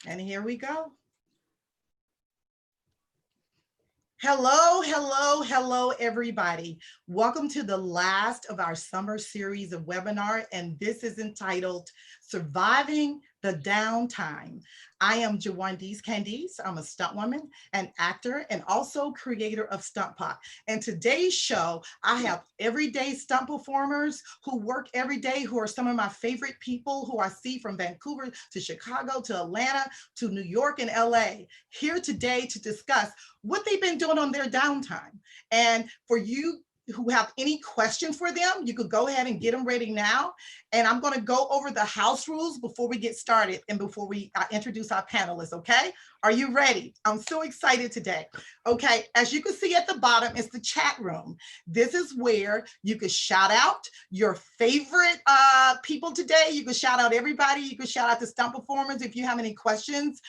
And here we go. Hello, hello, hello, everybody. Welcome to the last of our summer series of webinar, and this is entitled Surviving the Downtime. I am Jwaundace Candece. I'm a stunt woman, an actor, and also creator of StuntPOC. And today's show, I have everyday stunt performers who work every day, who are some of my favorite people who I see from Vancouver to Chicago to Atlanta to New York and LA, here today to discuss what they've been doing on their downtime. And for you who have any questions for them, you could go ahead and get them ready now. And I'm going to go over the house rules before we get started and before we introduce our panelists, okay? Are you ready? I'm so excited today. Okay, as you can see at the bottom is the chat room. This is where you could shout out your favorite people today. You could shout out everybody. You could shout out the stunt performers if you have any questions,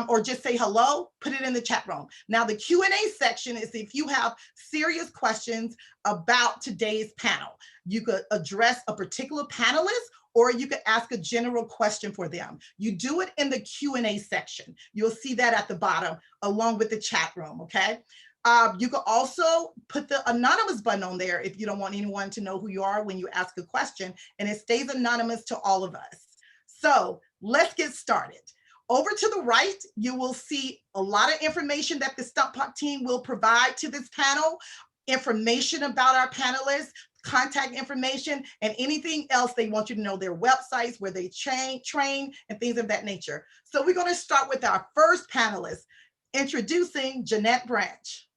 or just say hello, put it in the chat room. Now the Q&A section is if you have serious questions about today's panel. You could address a particular panelist, or you could ask a general question for them. You do it in the Q&A section. You'll see that at the bottom along with the chat room, okay? You could also put the anonymous button on there if you don't want anyone to know who you are when you ask a question, and it stays anonymous to all of us. So let's get started. Over to the right, you will see a lot of information that the StuntPOC team will provide to this panel, information about our panelists, contact information, and anything else they want you to know, their websites, where they train, and things of that nature. So we're going to start with our first panelist, introducing Jeanette Branch.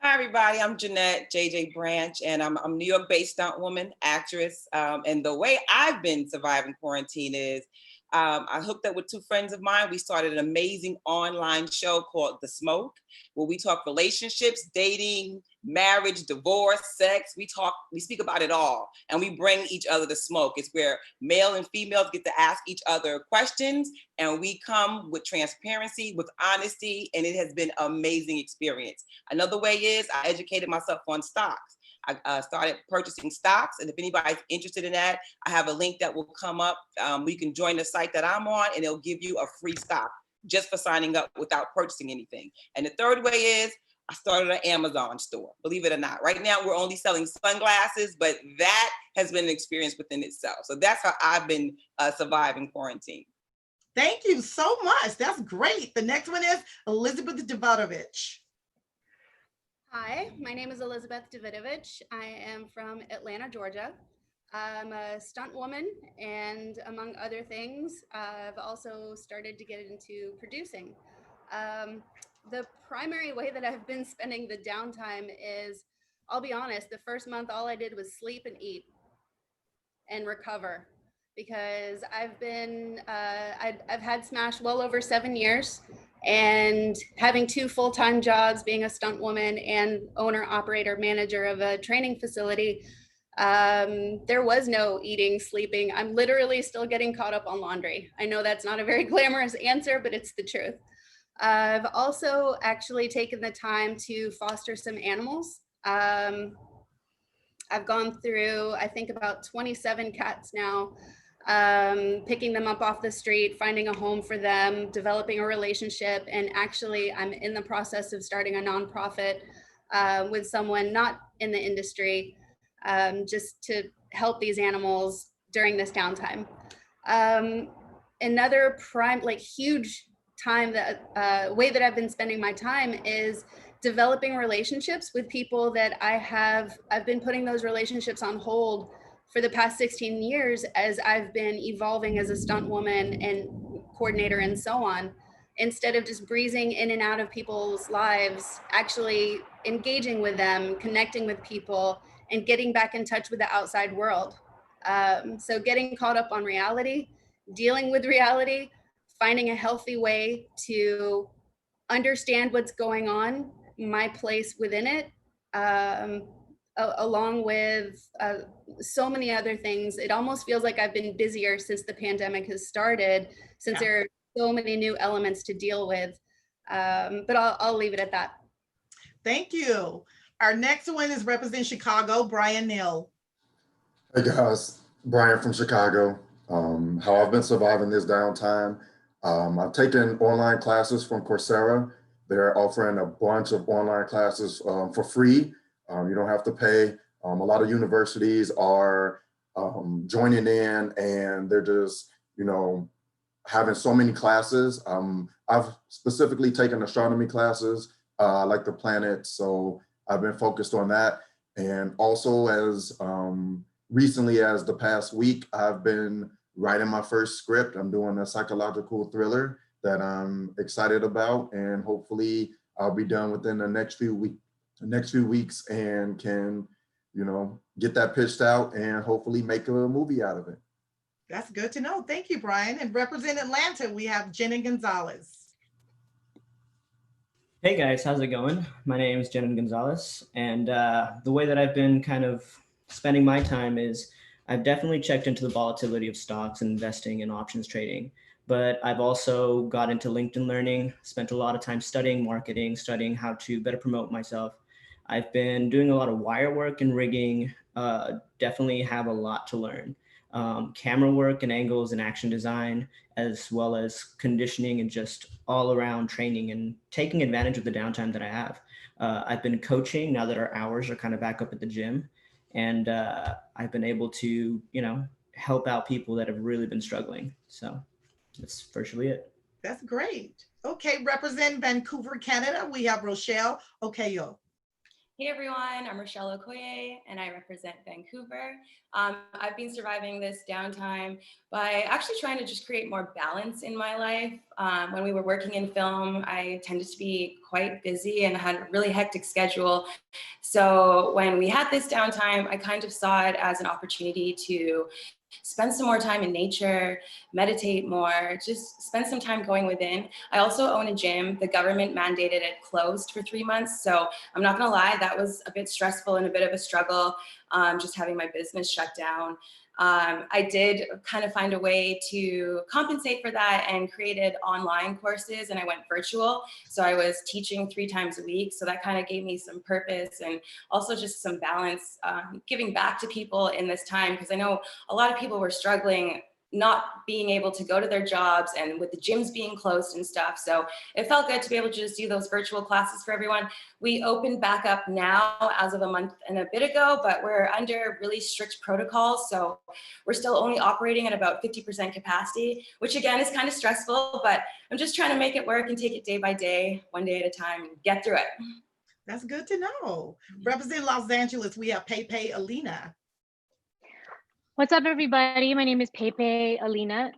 Hi, everybody. I'm Jeanette JJ Branch, and I'm a New York-based stunt woman, actress. And the way I've been surviving quarantine is I hooked up with two friends of mine. We started an amazing online show called The Smoke, where we talk relationships, dating, marriage, divorce, sex. We speak about it all, and we bring each other the smoke. It's where male and females get to ask each other questions, and we come with transparency, with honesty, and it has been an amazing experience. Another way is I educated myself on stocks. I started purchasing stocks, and if anybody's interested in that, I have a link that will come up. You can join the site that I'm on, and it'll give you a free stock just for signing up without purchasing anything. And the third way is I started an Amazon store, believe it or not. Right now, we're only selling sunglasses, but that has been an experience within itself. So that's how I've been surviving quarantine. Thank you so much. That's great. The next one is Elizabeth Davidovich. Hi, my name is Elizabeth Davidovich. I am from Atlanta, Georgia. I'm a stunt woman, and among other things, I've also started to get into producing. The primary way that I've been spending the downtime is, I'll be honest, the first month, all I did was sleep and eat and recover, because I've had Smash well over 7 years. And having two full-time jobs, being a stunt woman and owner, operator, manager of a training facility, there was no eating, sleeping. I'm literally still getting caught up on laundry. I know that's not a very glamorous answer, but it's the truth. I've also actually taken the time to foster some animals. I've gone through, I think, about 27 cats now. Picking them up off the street, finding a home for them, developing a relationship, and actually I'm in the process of starting a nonprofit with someone not in the industry, just to help these animals during this downtime. Another huge time that way that I've been spending my time is developing relationships with people that I've been putting those relationships on hold for the past 16 years as I've been evolving as a stunt woman and coordinator and so on. Instead of just breezing in and out of people's lives, actually engaging with them, connecting with people, and getting back in touch with the outside world. So getting caught up on reality, dealing with reality, finding a healthy way to understand what's going on, my place within it, along with so many other things. It almost feels like I've been busier since the pandemic has started, since there are so many new elements to deal with. But I'll leave it at that. Thank you. Our next one is represent Chicago, Brian Neal. Hey guys, Brian from Chicago. How I've been surviving this downtime. I've taken online classes from Coursera. They're offering a bunch of online classes for free. You don't have to pay. A lot of universities are joining in, and they're just, having so many classes. I've specifically taken astronomy classes, like the planets, so I've been focused on that. And also, as recently as the past week, I've been writing my first script. I'm doing a psychological thriller that I'm excited about, and hopefully I'll be done within the next few weeks and can, get that pitched out and hopefully make a movie out of it. That's good to know. Thank you, Brian. And represent Atlanta, we have Jenin Gonzalez. Hey guys, how's it going? My name is Jenin Gonzalez, and the way that I've been kind of spending my time is I've definitely checked into the volatility of stocks and investing and options trading, but I've also got into LinkedIn learning, spent a lot of time studying marketing, studying how to better promote myself. I've been doing a lot of wire work and rigging, definitely have a lot to learn. Camera work and angles and action design, as well as conditioning and just all around training and taking advantage of the downtime that I have. I've been coaching now that our hours are kind of back up at the gym, and I've been able to, help out people that have really been struggling. So that's virtually it. That's great. Okay, represent Vancouver, Canada, we have Rochelle Okoye. Hey everyone, I'm Rochelle Okoye and I represent Vancouver. I've been surviving this downtime by actually trying to just create more balance in my life. When we were working in film, I tended to be quite busy and had a really hectic schedule. So when we had this downtime, I kind of saw it as an opportunity to spend some more time in nature, meditate more, just spend some time going within. I also own a gym. The government mandated it closed for 3 months. So I'm not gonna lie, that was a bit stressful and a bit of a struggle, just having my business shut down. I did kind of find a way to compensate for that and created online courses, and I went virtual. So I was teaching 3 times a week. So that kind of gave me some purpose and also just some balance, giving back to people in this time, because I know a lot of people were struggling not being able to go to their jobs and with the gyms being closed and stuff. So it felt good to be able to just do those virtual classes for everyone. We opened back up now as of a month and a bit ago, but we're under really strict protocols. So we're still only operating at about 50% capacity, which again is kind of stressful, but I'm just trying to make it work and take it day by day, one day at a time, and get through it. That's good to know. Represent Los Angeles, we have Pei Pei Alena. What's up, everybody? My name is Pei Pei Alena.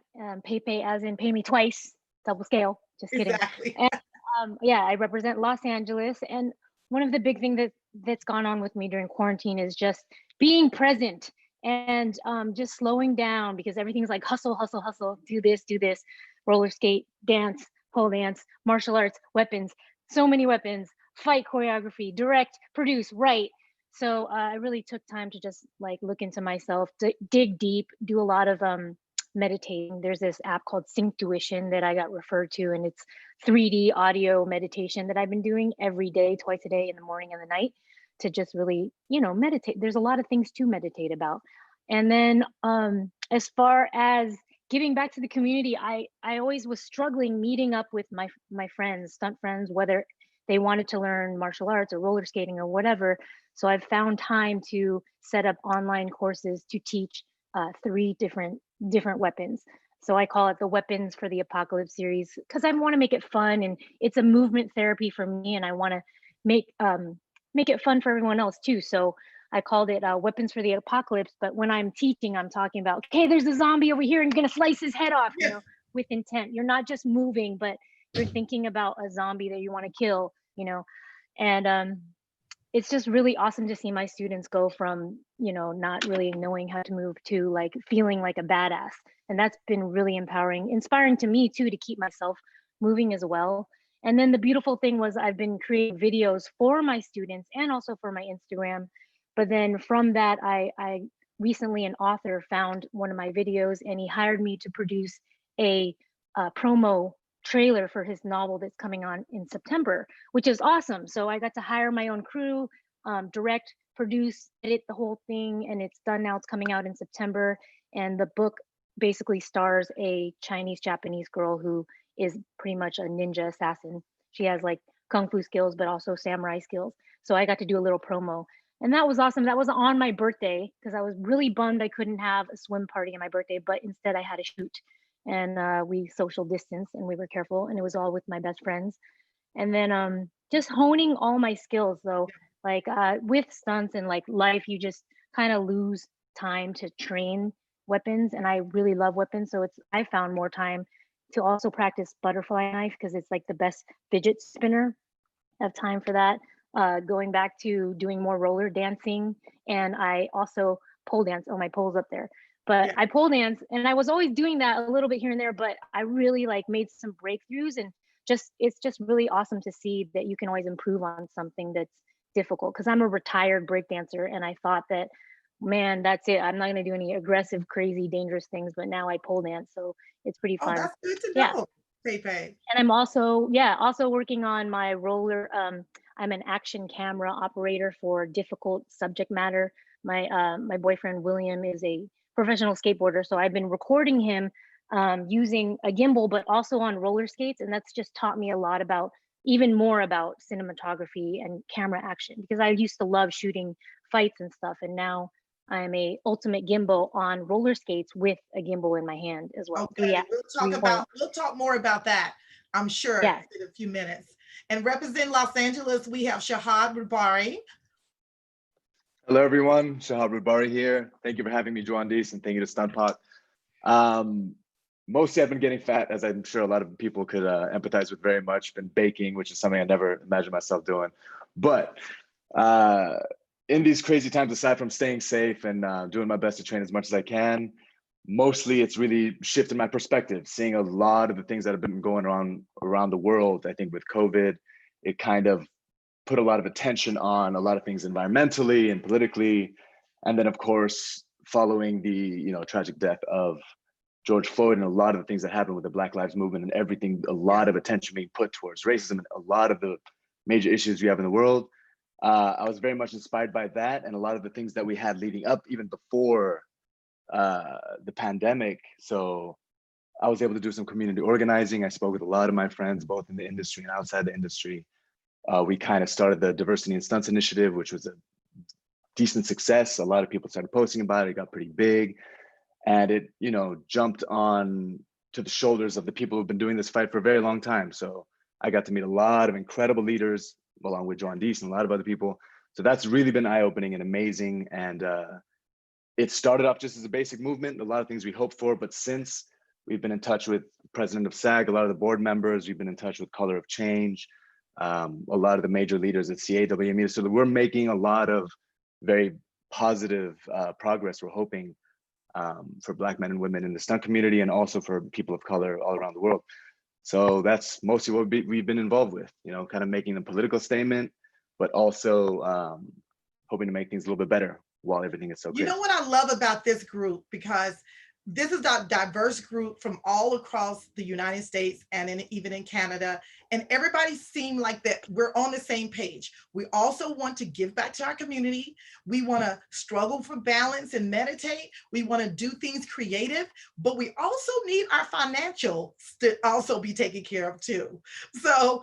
Pei Pei as in pay me twice, double scale. Just kidding. Exactly. And, yeah, I represent Los Angeles. And one of the big things that's gone on with me during quarantine is just being present and just slowing down, because everything's like hustle, hustle, hustle, do this, roller skate, dance, pole dance, martial arts, weapons, so many weapons, fight choreography, direct, produce, write. So I really took time to just like look into myself, dig deep, do a lot of meditating. There's this app called Synctuition that I got referred to, and it's 3D audio meditation that I've been doing every day, twice a day, in the morning and the night, to just really, meditate. There's a lot of things to meditate about. And then as far as giving back to the community, I always was struggling meeting up with my friends, stunt friends, whether they wanted to learn martial arts or roller skating or whatever. So I've found time to set up online courses to teach 3 different weapons. So I call it the Weapons for the Apocalypse series, because I want to make it fun, and it's a movement therapy for me, and I want to make it fun for everyone else too. So I called it Weapons for the Apocalypse. But when I'm teaching, I'm talking about, okay, there's a zombie over here, and you're gonna slice his head off, with intent. You're not just moving, but you're thinking about a zombie that you want to kill, and it's just really awesome to see my students go from, not really knowing how to move to like feeling like a badass. And that's been really empowering, inspiring to me too, to keep myself moving as well. And then the beautiful thing was I've been creating videos for my students and also for my Instagram. But then from that, I recently, an author found one of my videos, and he hired me to produce a promo trailer for his novel that's coming on in September, which is awesome. So I got to hire my own crew, direct, produce, edit the whole thing, and it's done now. It's coming out in September, and the book basically stars a Chinese Japanese girl who is pretty much a ninja assassin. She has like kung fu skills, but also samurai skills. So I got to do a little promo. And that was awesome. That was on my birthday because I was really bummed I couldn't have a swim party on my birthday, but instead I had a shoot. And we social distance and we were careful, and it was all with my best friends. And then just honing all my skills though, like with stunts and like life, you just kind of lose time to train weapons, and I really love weapons, so I found more time to also practice butterfly knife because it's like the best fidget spinner. I have time for that. Going back to doing more roller dancing, and I also pole dance. Oh, my pole's up there. But Yeah. I pole dance, and I was always doing that a little bit here and there, but I really like made some breakthroughs, and it's just really awesome to see that you can always improve on something that's difficult. Because I'm a retired break dancer, and I thought that, man, that's it. I'm not gonna do any aggressive, crazy, dangerous things. But now I pole dance, so it's pretty Oh, fun. that's good to Yeah. know, Pei Pei. And I'm also, yeah, also working on my roller. I'm an action camera operator for difficult subject matter. My boyfriend William is a professional skateboarder, so I've been recording him using a gimbal, but also on roller skates, and that's just taught me a lot about, even more about cinematography and camera action, because I used to love shooting fights and stuff, and now I'm a ultimate gimbal on roller skates with a gimbal in my hand as well. Okay, Three point. we'll talk more about that, I'm sure, Yeah. in a few minutes. And represent Los Angeles, we have Shahaub Roudbari. Hello, everyone. Shahaub Roudbari here. Thank you for having me, Jwaundace, and thank you to StuntPOC. Mostly I've been getting fat, as I'm sure a lot of people could empathize with very much. Been baking, which is something I never imagined myself doing. But in these crazy times, aside from staying safe and doing my best to train as much as I can, mostly it's really shifted my perspective, seeing a lot of the things that have been going on around the world. I think with COVID, it kind of put a lot of attention on a lot of things environmentally and politically. And then of course, following the tragic death of George Floyd and a lot of the things that happened with the Black Lives Movement and everything, a lot of attention being put towards racism and a lot of the major issues we have in the world. I was very much inspired by that and a lot of the things that we had leading up even before the pandemic. So I was able to do some community organizing. I spoke with a lot of my friends, both in the industry and outside the industry. We kind of started the Diversity in Stunts initiative, which was a decent success. A lot of people started posting about it. It got pretty big. And it, jumped on to the shoulders of the people who've been doing this fight for a very long time. So I got to meet a lot of incredible leaders, along with Jwaundace and a lot of other people. So that's really been eye-opening and amazing. And it started off just as a basic movement, a lot of things we hoped for. But since we've been in touch with the president of SAG, a lot of the board members, we've been in touch with Color of Change, a lot of the major leaders at CAWME. So we're making a lot of very positive progress, we're hoping, for Black men and women in the stunt community and also for people of color all around the world. So that's mostly what we've been involved with, kind of making a political statement, but also hoping to make things a little bit better while everything is so great. You know what I love about this group, because this is a diverse group from all across the United States and even in Canada. And everybody seemed like that we're on the same page. We also want to give back to our community. We want to struggle for balance and meditate. We want to do things creative, but we also need our financial to also be taken care of too. So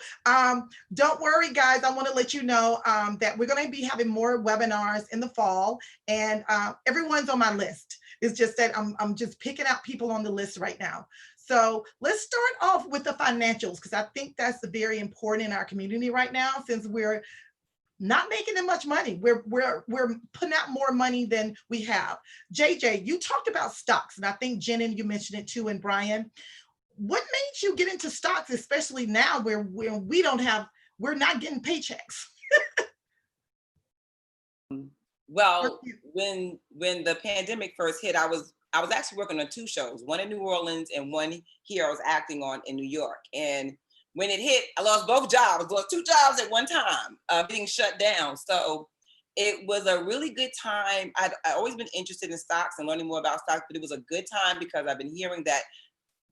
don't worry, guys. I want to let you know that we're going to be having more webinars in the fall, and everyone's on my list. It's just that I'm just picking out people on the list right now. So let's start off with the financials, because I think that's very important in our community right now, since we're not making that much money. We're putting out more money than we have. JJ, you talked about stocks, and I think Jenin, you mentioned it too, and Brian. What made you get into stocks, especially now where we're not getting paychecks? Well, when the pandemic first hit, I was actually working on 2 shows, one in New Orleans and one here I was acting on in New York. And when it hit, I lost both jobs, lost 2 jobs at one time, being shut down. So it was a really good time. I'd always been interested in stocks and learning more about stocks, but it was a good time because I've been hearing that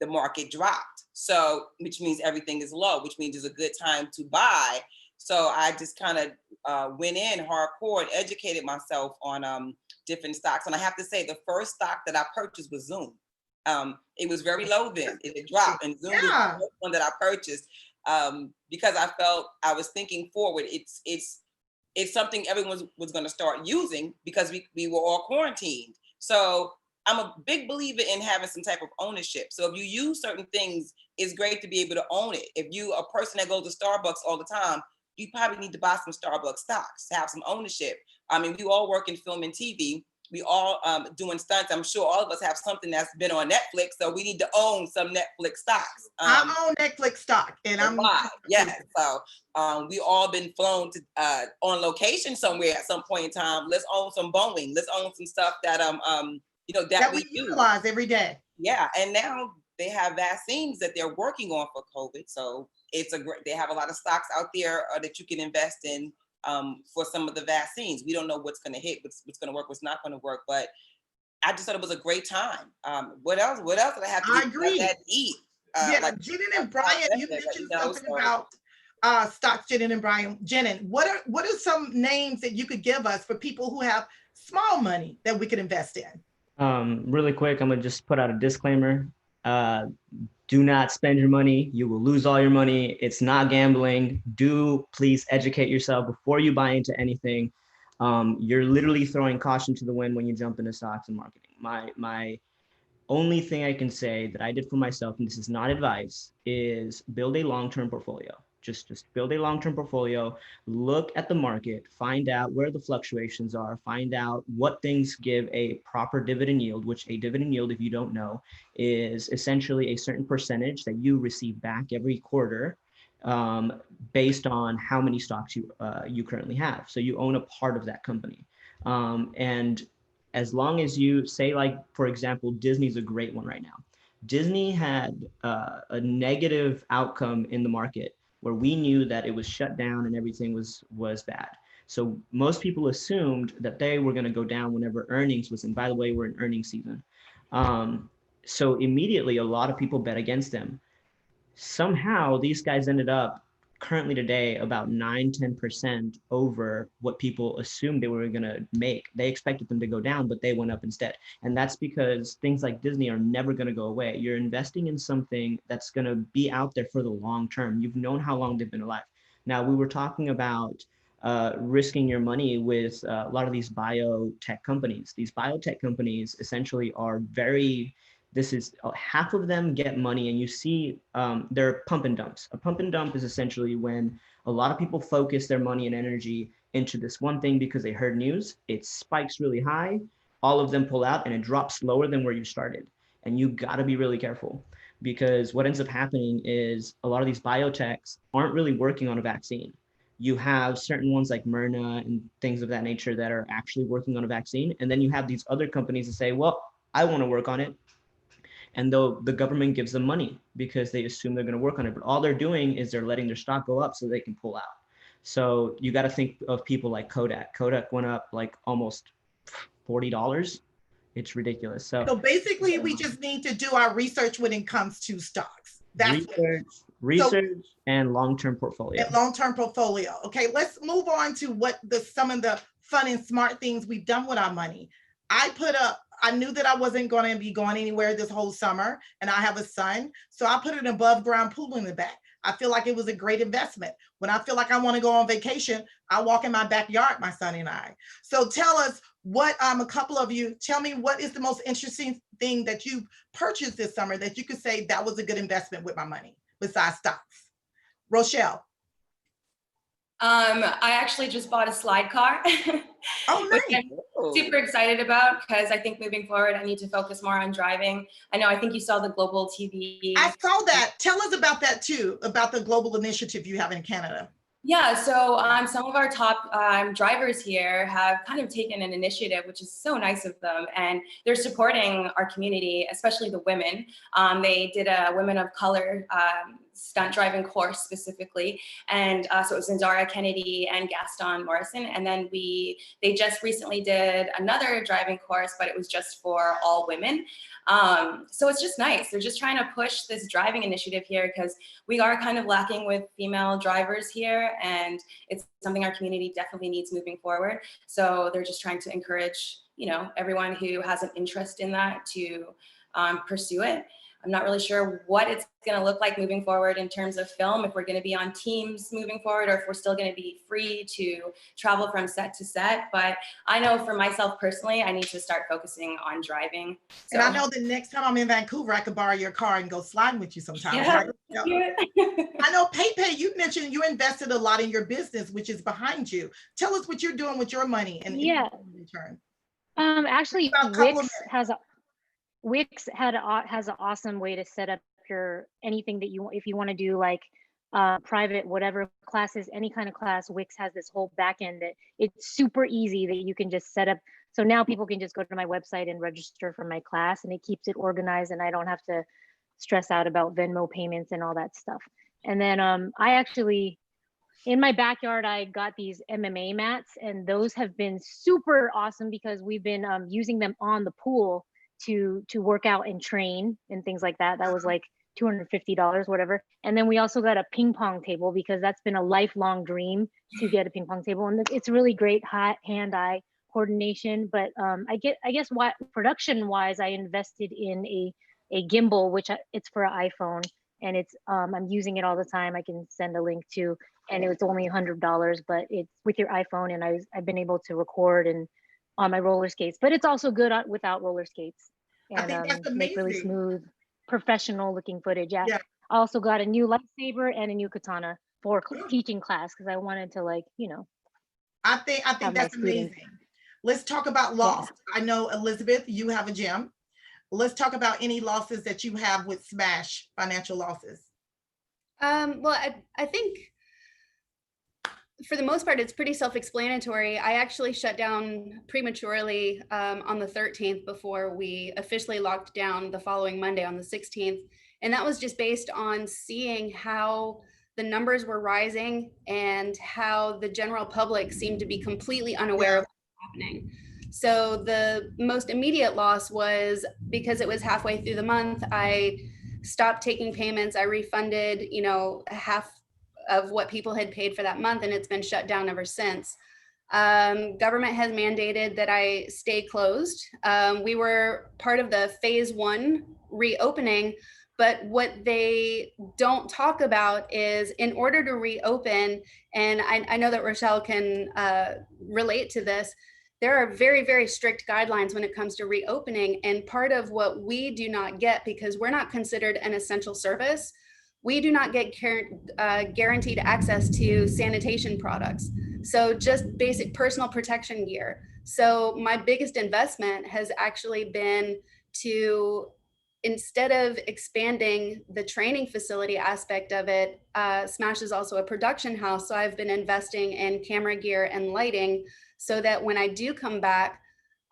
the market dropped. So, which means everything is low, which means it's a good time to buy. So I just kind of went in hardcore and educated myself on different stocks. And I have to say, the first stock that I purchased was Zoom. It was very low then. It dropped, and Zoom was the first one that I purchased because I felt I was thinking forward. It's something everyone was going to start using because we were all quarantined. So I'm a big believer in having some type of ownership. So if you use certain things, it's great to be able to own it. If you a person that goes to Starbucks all the time, you probably need to buy some Starbucks stocks to have some ownership. I mean, we all work in film and TV. We all doing stunts. I'm sure all of us have something that's been on Netflix, so we need to own some Netflix stocks. I own Netflix stock, and I'm yes. So we all been flown to on location somewhere at some point in time. Let's own some Boeing. Let's own some stuff that that we utilize every day. Yeah, and now they have vaccines that they're working on for COVID. So they have a lot of stocks out there that you can invest in. For some of the vaccines, we don't know what's going to hit, what's going to work, what's not going to work. But I just thought it was a great time. What else? What else did I have to do? I agree. Eat. Jenin and Brian, you mentioned something about stocks. Jenin and Brian. Jenin, what are some names that you could give us for people who have small money that we could invest in? Really quick, I'm gonna just put out a disclaimer. Do not spend your money. You will lose all your money. It's not gambling. Do please educate yourself before you buy into anything. You're literally throwing caution to the wind when you jump into stocks and marketing. My only thing I can say that I did for myself, and this is not advice, is build a long-term portfolio. Just build a long-term portfolio, look at the market, find out where the fluctuations are, find out what things give a proper dividend yield, which a dividend yield, if you don't know, is essentially a certain percentage that you receive back every quarter based on how many stocks you currently have. So you own a part of that company. And as long as you say, like, for example, Disney's a great one right now. Disney had a negative outcome in the market where we knew that it was shut down and everything was bad. So most people assumed that they were going to go down whenever earnings was, and by the way, we're in earnings season. So immediately a lot of people bet against them. Somehow these guys ended up currently today about 9-10% over what people assumed they were going to make. They expected them to go down, but they went up instead. And that's because things like Disney are never going to go away. You're investing in something that's going to be out there for the long term. You've known how long they've been alive. Now, we were talking about risking your money with a lot of these biotech companies. These biotech companies essentially are half of them get money, and you see they're pump and dumps. A pump and dump is essentially when a lot of people focus their money and energy into this one thing because they heard news, it spikes really high, all of them pull out, and it drops lower than where you started. And you got to be really careful, because what ends up happening is a lot of these biotechs aren't really working on a vaccine. You have certain ones like Myrna and things of that nature that are actually working on a vaccine. And then you have these other companies that say, well, I want to work on it. And though the government gives them money because they assume they're going to work on it, but all they're doing is they're letting their stock go up so they can pull out. So you got to think of people like Kodak. Kodak went up like almost $40. It's ridiculous. So basically, we just need to do our research when it comes to stocks. That's research and long-term portfolio. And long-term portfolio. Okay, let's move on to what some of the fun and smart things we've done with our money. I knew that I wasn't going to be going anywhere this whole summer, and I have a son. So I put an above ground pool in the back. I feel like it was a great investment. When I feel like I want to go on vacation, I walk in my backyard, my son and I. So tell us a couple of you, tell me what is the most interesting thing that you purchased this summer that you could say that was a good investment with my money besides stocks? Rochelle. I actually just bought a slide car. Oh, nice. Which I'm super excited about, because I think moving forward, I need to focus more on driving. I think you saw the global TV. I saw that. Tell us about that too, about the global initiative you have in Canada. Yeah, so some of our top drivers here have kind of taken an initiative, which is so nice of them, and they're supporting our community, especially the women. They did a Women of Color stunt driving course specifically, and so it was Zara Kennedy and Gaston Morrison, and then they just recently did another driving course, but it was just for all women. So it's just nice. They're just trying to push this driving initiative here, because we are kind of lacking with female drivers here, and it's something our community definitely needs moving forward. So they're just trying to encourage, everyone who has an interest in that to pursue it. I'm not really sure what it's going to look like moving forward in terms of film, if we're going to be on teams moving forward, or if we're still going to be free to travel from set to set. But I know for myself personally, I need to start focusing on driving. So. And I know the next time I'm in Vancouver, I could borrow your car and go sliding with you sometime. Yeah, right? I know, Pei Pei, you mentioned you invested a lot in your business, which is behind you. Tell us what you're doing with your money and in return. Actually, Wix has an awesome way to set up your anything that you, if you want to do like private whatever classes, any kind of class. Wix has this whole back end that it's super easy that you can just set up. So now people can just go to my website and register for my class, and it keeps it organized, and I don't have to stress out about Venmo payments and all that stuff. And then I actually, in my backyard, I got these MMA mats, and those have been super awesome because we've been using them on the pool to work out and train and things like that. That was like $250, whatever. And then we also got a ping pong table because that's been a lifelong dream to get a ping pong table. And it's really great hand-eye coordination. But I guess what production wise, I invested in a gimbal, which it's for an iPhone, and it's I'm using it all the time. I can send a link to, and it was only $100, but it's with your iPhone, and I've been able to record and on my roller skates, but it's also good without roller skates, and I think that's amazing. Make really smooth, professional looking footage. Yeah. I also got a new lightsaber and a new katana for teaching class because I wanted to, like, you know. I think that's amazing. Let's talk about loss. Yeah. I know, Elizabeth, you have a gym. Let's talk about any losses that you have with Smash, financial losses. Well, I think for the most part, it's pretty self-explanatory. I actually shut down prematurely on the 13th before we officially locked down the following Monday on the 16th. And that was just based on seeing how the numbers were rising and how the general public seemed to be completely unaware of what's happening. So the most immediate loss was because it was halfway through the month, I stopped taking payments. I refunded, you know, half of what people had paid for that month, and it's been shut down ever since. Government has mandated that I stay closed. We were part of the phase 1 reopening, but what they don't talk about is in order to reopen, and I know that Rochelle can relate to this, there are very, very strict guidelines when it comes to reopening. And part of what we do not get, because we're not considered an essential service, we do not get guaranteed access to sanitation products. So just basic personal protection gear. So my biggest investment has actually been to, instead of expanding the training facility aspect of it, Smash is also a production house. So I've been investing in camera gear and lighting so that when I do come back,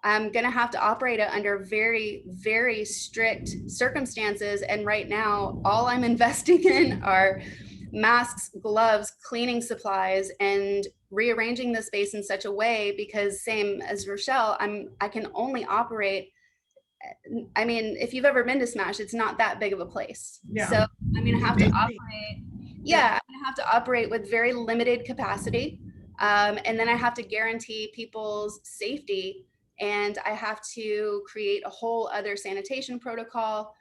I'm gonna have to operate it under very, very strict circumstances. And right now, all I'm investing in are masks, gloves, cleaning supplies, and rearranging the space in such a way, because same as Rochelle, I can only operate, I mean, if you've ever been to Smash, it's not that big of a place. Yeah. So I'm gonna have to operate, I'm gonna have to operate with very limited capacity. And then I have to guarantee people's safety, and I have to create a whole other sanitation protocol.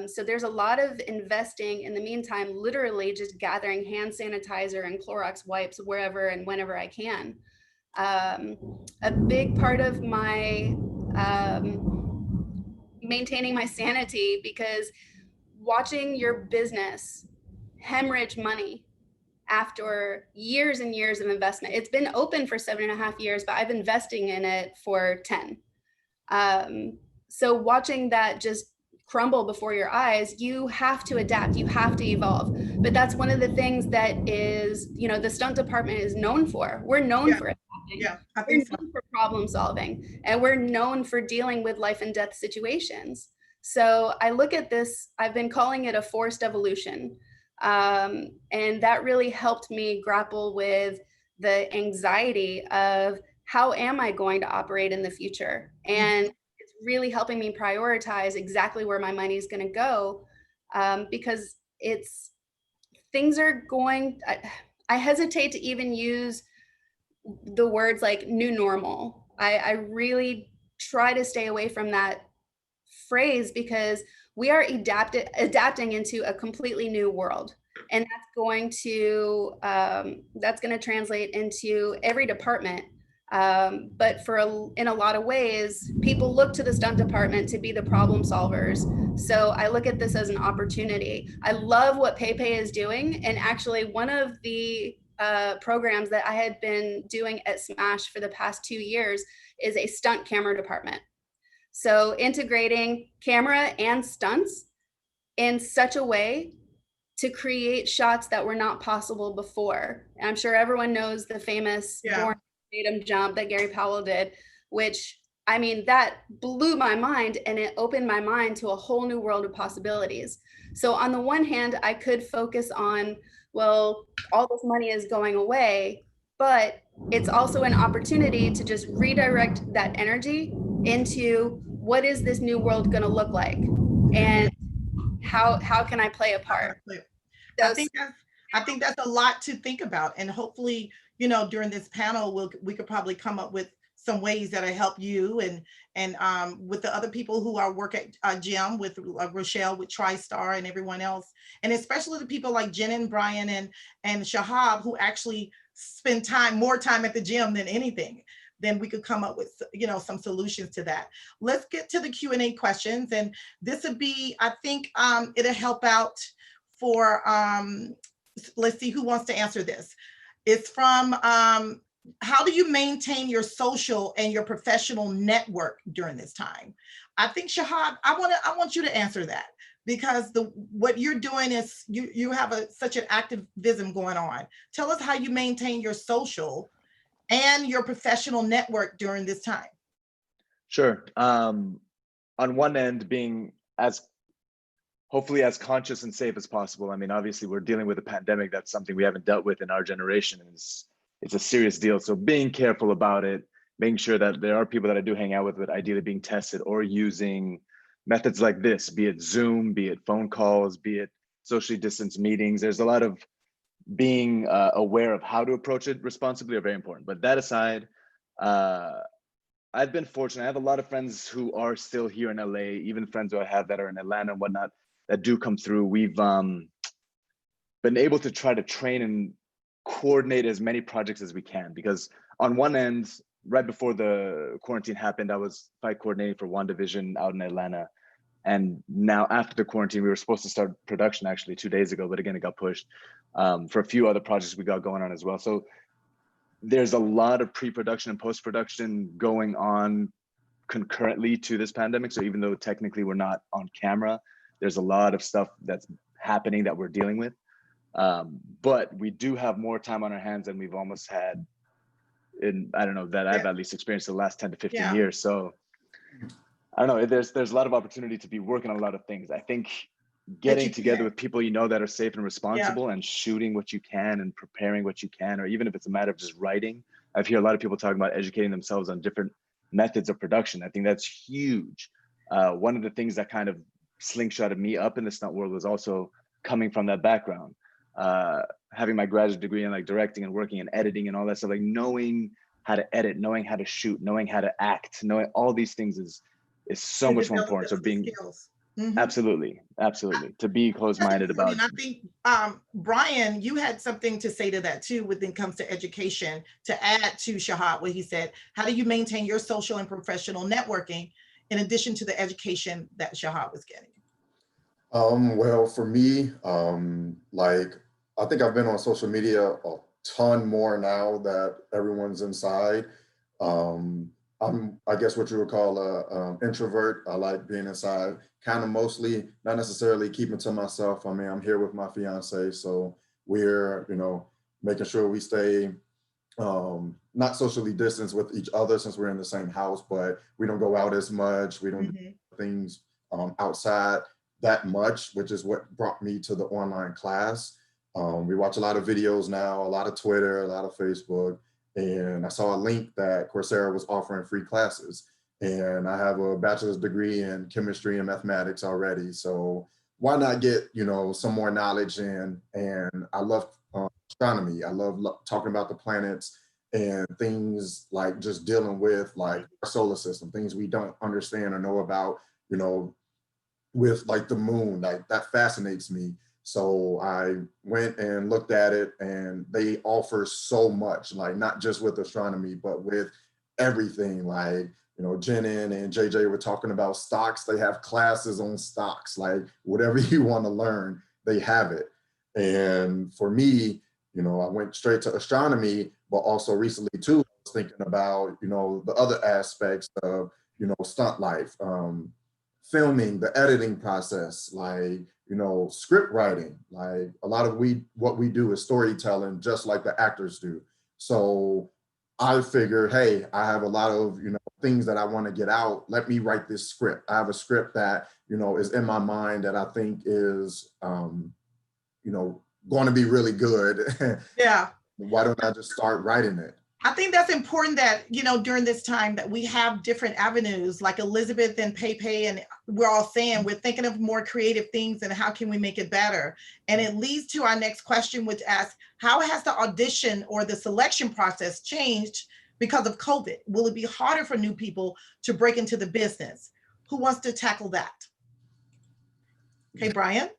So there's a lot of investing in the meantime, literally just gathering hand sanitizer and Clorox wipes wherever and whenever I can. A big part of my maintaining my sanity, because watching your business hemorrhage money after years and years of investment. It's been open for 7.5 years, but I've been investing in it for 10. So watching that just crumble before your eyes, you have to adapt, you have to evolve. But that's one of the things that is, you know, the stunt department is known for. We're known for adapting. Yeah, I we're think known for problem solving, and we're known for dealing with life and death situations. So I look at this, I've been calling it a forced evolution. And that really helped me grapple with the anxiety of how am I going to operate in the future? And it's really helping me prioritize exactly where my money is going to go, because things are going, I hesitate to even use the words like new normal. I really try to stay away from that phrase because we are adapting into a completely new world. And that's going to translate into every department. But in a lot of ways, people look to the stunt department to be the problem solvers. So I look at this as an opportunity. I love what Pei Pei is doing. And actually one of the programs that I had been doing at Smash for the past 2 years is a stunt camera department. So integrating camera and stunts in such a way to create shots that were not possible before. And I'm sure everyone knows the famous Born Datum jump that Gary Powell did, which, I mean, that blew my mind and it opened my mind to a whole new world of possibilities. So on the one hand, I could focus on, well, all this money is going away, but it's also an opportunity to just redirect that energy into what is this new world going to look like? And how can I play a part? I think that's a lot to think about, and hopefully, you know, during this panel, we could probably come up with some ways that'll help you and with the other people who are work at GEM, with Rochelle, with TriStar, and everyone else, and especially the people like Jenin, Brian, and Shahaub, who actually spend more time at the gym than anything. Then we could come up with, you know, some solutions to that. Let's get to the Q&A questions, and this would be, I think, it'll help out for, let's see who wants to answer this. It's from, how do you maintain your social and your professional network during this time? I think, Shahaub, I want you to answer that, because what you're doing is you have such an activism going on. Tell us how you maintain your social and your professional network during this time. Sure. On one end, being hopefully as conscious and safe as possible. I mean, obviously we're dealing with a pandemic. That's something we haven't dealt with in our generation. It's a serious deal. So being careful about it, making sure that there are people that I do hang out with, ideally being tested, or using methods like this, be it Zoom, be it phone calls, be it socially distanced meetings. There's a lot of being aware of how to approach it responsibly are very important. But that aside, I've been fortunate. I have a lot of friends who are still here in LA, even friends who I have that are in Atlanta and whatnot, that do come through. We've been able to try to train and coordinate as many projects as we can, because on one end, right before the quarantine happened, I was fight coordinating for WandaVision out in Atlanta. And now after the quarantine, we were supposed to start production actually 2 days ago, but again, it got pushed for a few other projects we got going on as well. So there's a lot of pre-production and post-production going on concurrently to this pandemic. So even though technically we're not on camera, there's a lot of stuff that's happening that we're dealing with. But we do have more time on our hands than we've almost had in, I don't know, that I've at least experienced the last 10 to 15 years. So I don't know, there's a lot of opportunity to be working on a lot of things. I think getting together with people you know that are safe and responsible and shooting what you can and preparing what you can, or even if it's a matter of just writing. I've heard a lot of people talking about educating themselves on different methods of production. I think that's huge. One of the things that kind of slingshotted me up in the stunt world was also coming from that background. Having my graduate degree in like directing and working and editing and all that stuff, like knowing how to edit, knowing how to shoot, knowing how to act, knowing all these things is so much more important. So being absolutely to be closed-minded about. And I think Brian, you had something to say to that too when it comes to education, to add to Shahaub what he said. How do you maintain your social and professional networking in addition to the education that Shahaub was getting? Well, for me, like, I think I've been on social media a ton more now that everyone's inside. I'm, I guess, what you would call a introvert. I like being inside, kind of mostly, not necessarily keeping to myself. I mean, I'm here with my fiance, so we're, you know, making sure we stay not socially distanced with each other since we're in the same house, but we don't go out as much. We don't do things outside that much, which is what brought me to the online class. We watch a lot of videos now, a lot of Twitter, a lot of Facebook. And I saw a link that Coursera was offering free classes. And I have a bachelor's degree in chemistry and mathematics already. So why not get, you know, some more knowledge in? And I love astronomy. I love talking about the planets and things like just dealing with like our solar system, things we don't understand or know about. you know, with like the moon, like that fascinates me. So I went and looked at it, and they offer so much, like not just with astronomy, but with everything. Like, you know, Jenin and JJ were talking about stocks. They have classes on stocks, like whatever you want to learn, they have it. And for me, you know, I went straight to astronomy, but also recently too, I was thinking about, you know, the other aspects of, you know, stunt life, filming, the editing process, like, you know, script writing. Like a lot of what we do is storytelling, just like the actors do. So I figured, hey, I have a lot of, you know, things that I want to get out. Let me write this script. I have a script that, you know, is in my mind that I think is, you know, going to be really good. Yeah. Why don't I just start writing it? I think that's important that, you know, during this time that we have different avenues like Elizabeth and Pei Pei, and we're all saying we're thinking of more creative things and how can we make it better? And it leads to our next question, which asks, how has the audition or the selection process changed because of COVID? Will it be harder for new people to break into the business? Who wants to tackle that? Okay, Brian?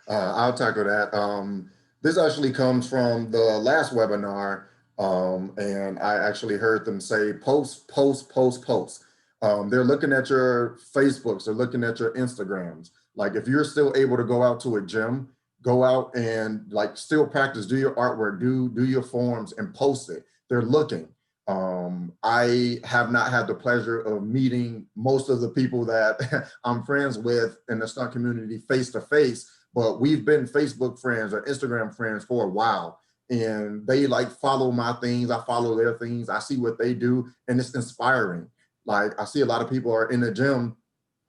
I'll tackle that. This actually comes from the last webinar, and I actually heard them say post, post, post, post. They're looking at your Facebooks, they're looking at your Instagrams. Like if you're still able to go out to a gym, go out and like still practice, do your artwork, do your forms and post it. They're looking. I have not had the pleasure of meeting most of the people that I'm friends with in the stunt community face to face, but we've been Facebook friends or Instagram friends for a while. And they like follow my things, I follow their things, I see what they do, and it's inspiring. Like I see a lot of people are in the gym.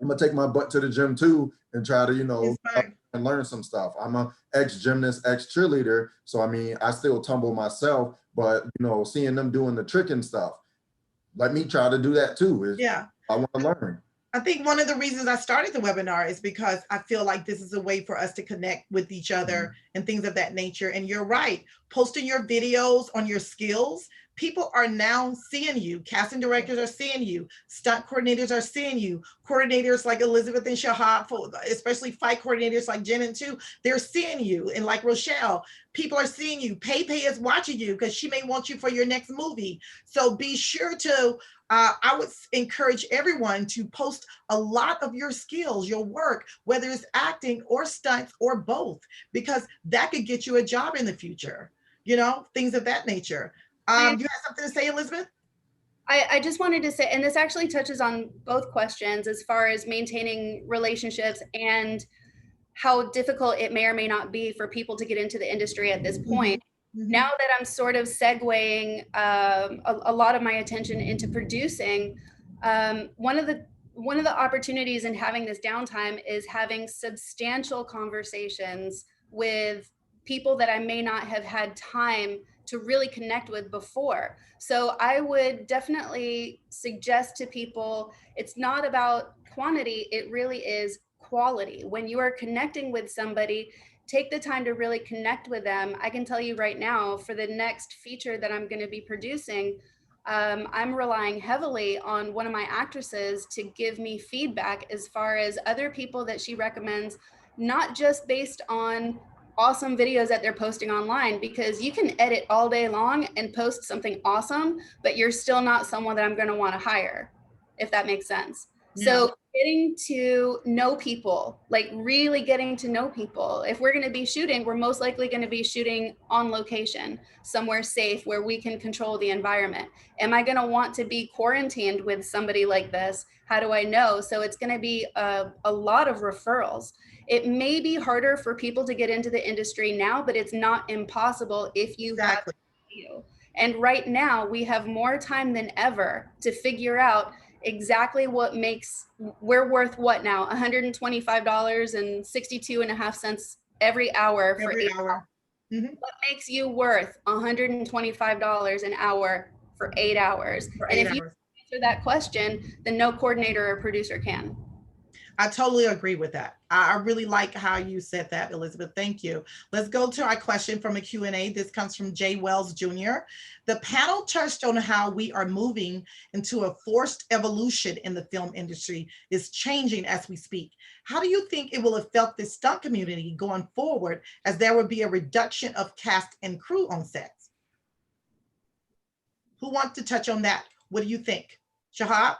I'm gonna take my butt to the gym too and try to, you know, and learn some stuff. I'm a ex-gymnast, ex-cheerleader, so I mean, I still tumble myself, but you know, seeing them doing the trick and stuff, let me try to do that too. Yeah, I want to learn. I think one of the reasons I started the webinar is because I feel like this is a way for us to connect with each other and things of that nature. And you're right, posting your videos on your skills, people are now seeing you. Casting directors are seeing you. Stunt coordinators are seeing you. Coordinators like Elizabeth and Shahaub, especially fight coordinators like Jenin too, they're seeing you. And like Rochelle, people are seeing you. Pei Pei is watching you because she may want you for your next movie. So be sure to, I would encourage everyone to post a lot of your skills, your work, whether it's acting or stunts or both, because that could get you a job in the future, you know, things of that nature. You have something to say, Elizabeth? I just wanted to say, and this actually touches on both questions as far as maintaining relationships and how difficult it may or may not be for people to get into the industry at this point. Now that I'm sort of segueing a lot of my attention into producing, one of the opportunities in having this downtime is having substantial conversations with people that I may not have had time to really connect with before. So I would definitely suggest to people, it's not about quantity, it really is quality. When you are connecting with somebody, take the time to really connect with them. I can tell you right now, for the next feature that I'm going to be producing, I'm relying heavily on one of my actresses to give me feedback as far as other people that she recommends, not just based on awesome videos that they're posting online, because you can edit all day long and post something awesome, but you're still not someone that I'm going to want to hire, if that makes sense. Yeah. So getting to know people, like really getting to know people. If we're going to be shooting, we're most likely going to be shooting on location, somewhere safe where we can control the environment. Am I going to want to be quarantined with somebody like this? How do I know? So it's going to be a lot of referrals. It may be harder for people to get into the industry now, but it's not impossible if you have you. And right now we have more time than ever to figure out exactly what makes, we're worth what now, $125.62.5 every hour for 8 hours. What makes you worth $125 an hour for 8 hours? And if you answer that question, then no coordinator or producer can. I totally agree with that. I really like how you said that, Elizabeth. Thank you. Let's go to our question from a Q&A. This comes from Jay Wells Jr. The panel touched on how we are moving into a forced evolution in the film industry is changing as we speak. How do you think it will affect the stunt community going forward, as there will be a reduction of cast and crew on sets? Who wants to touch on that? What do you think? Shahaub?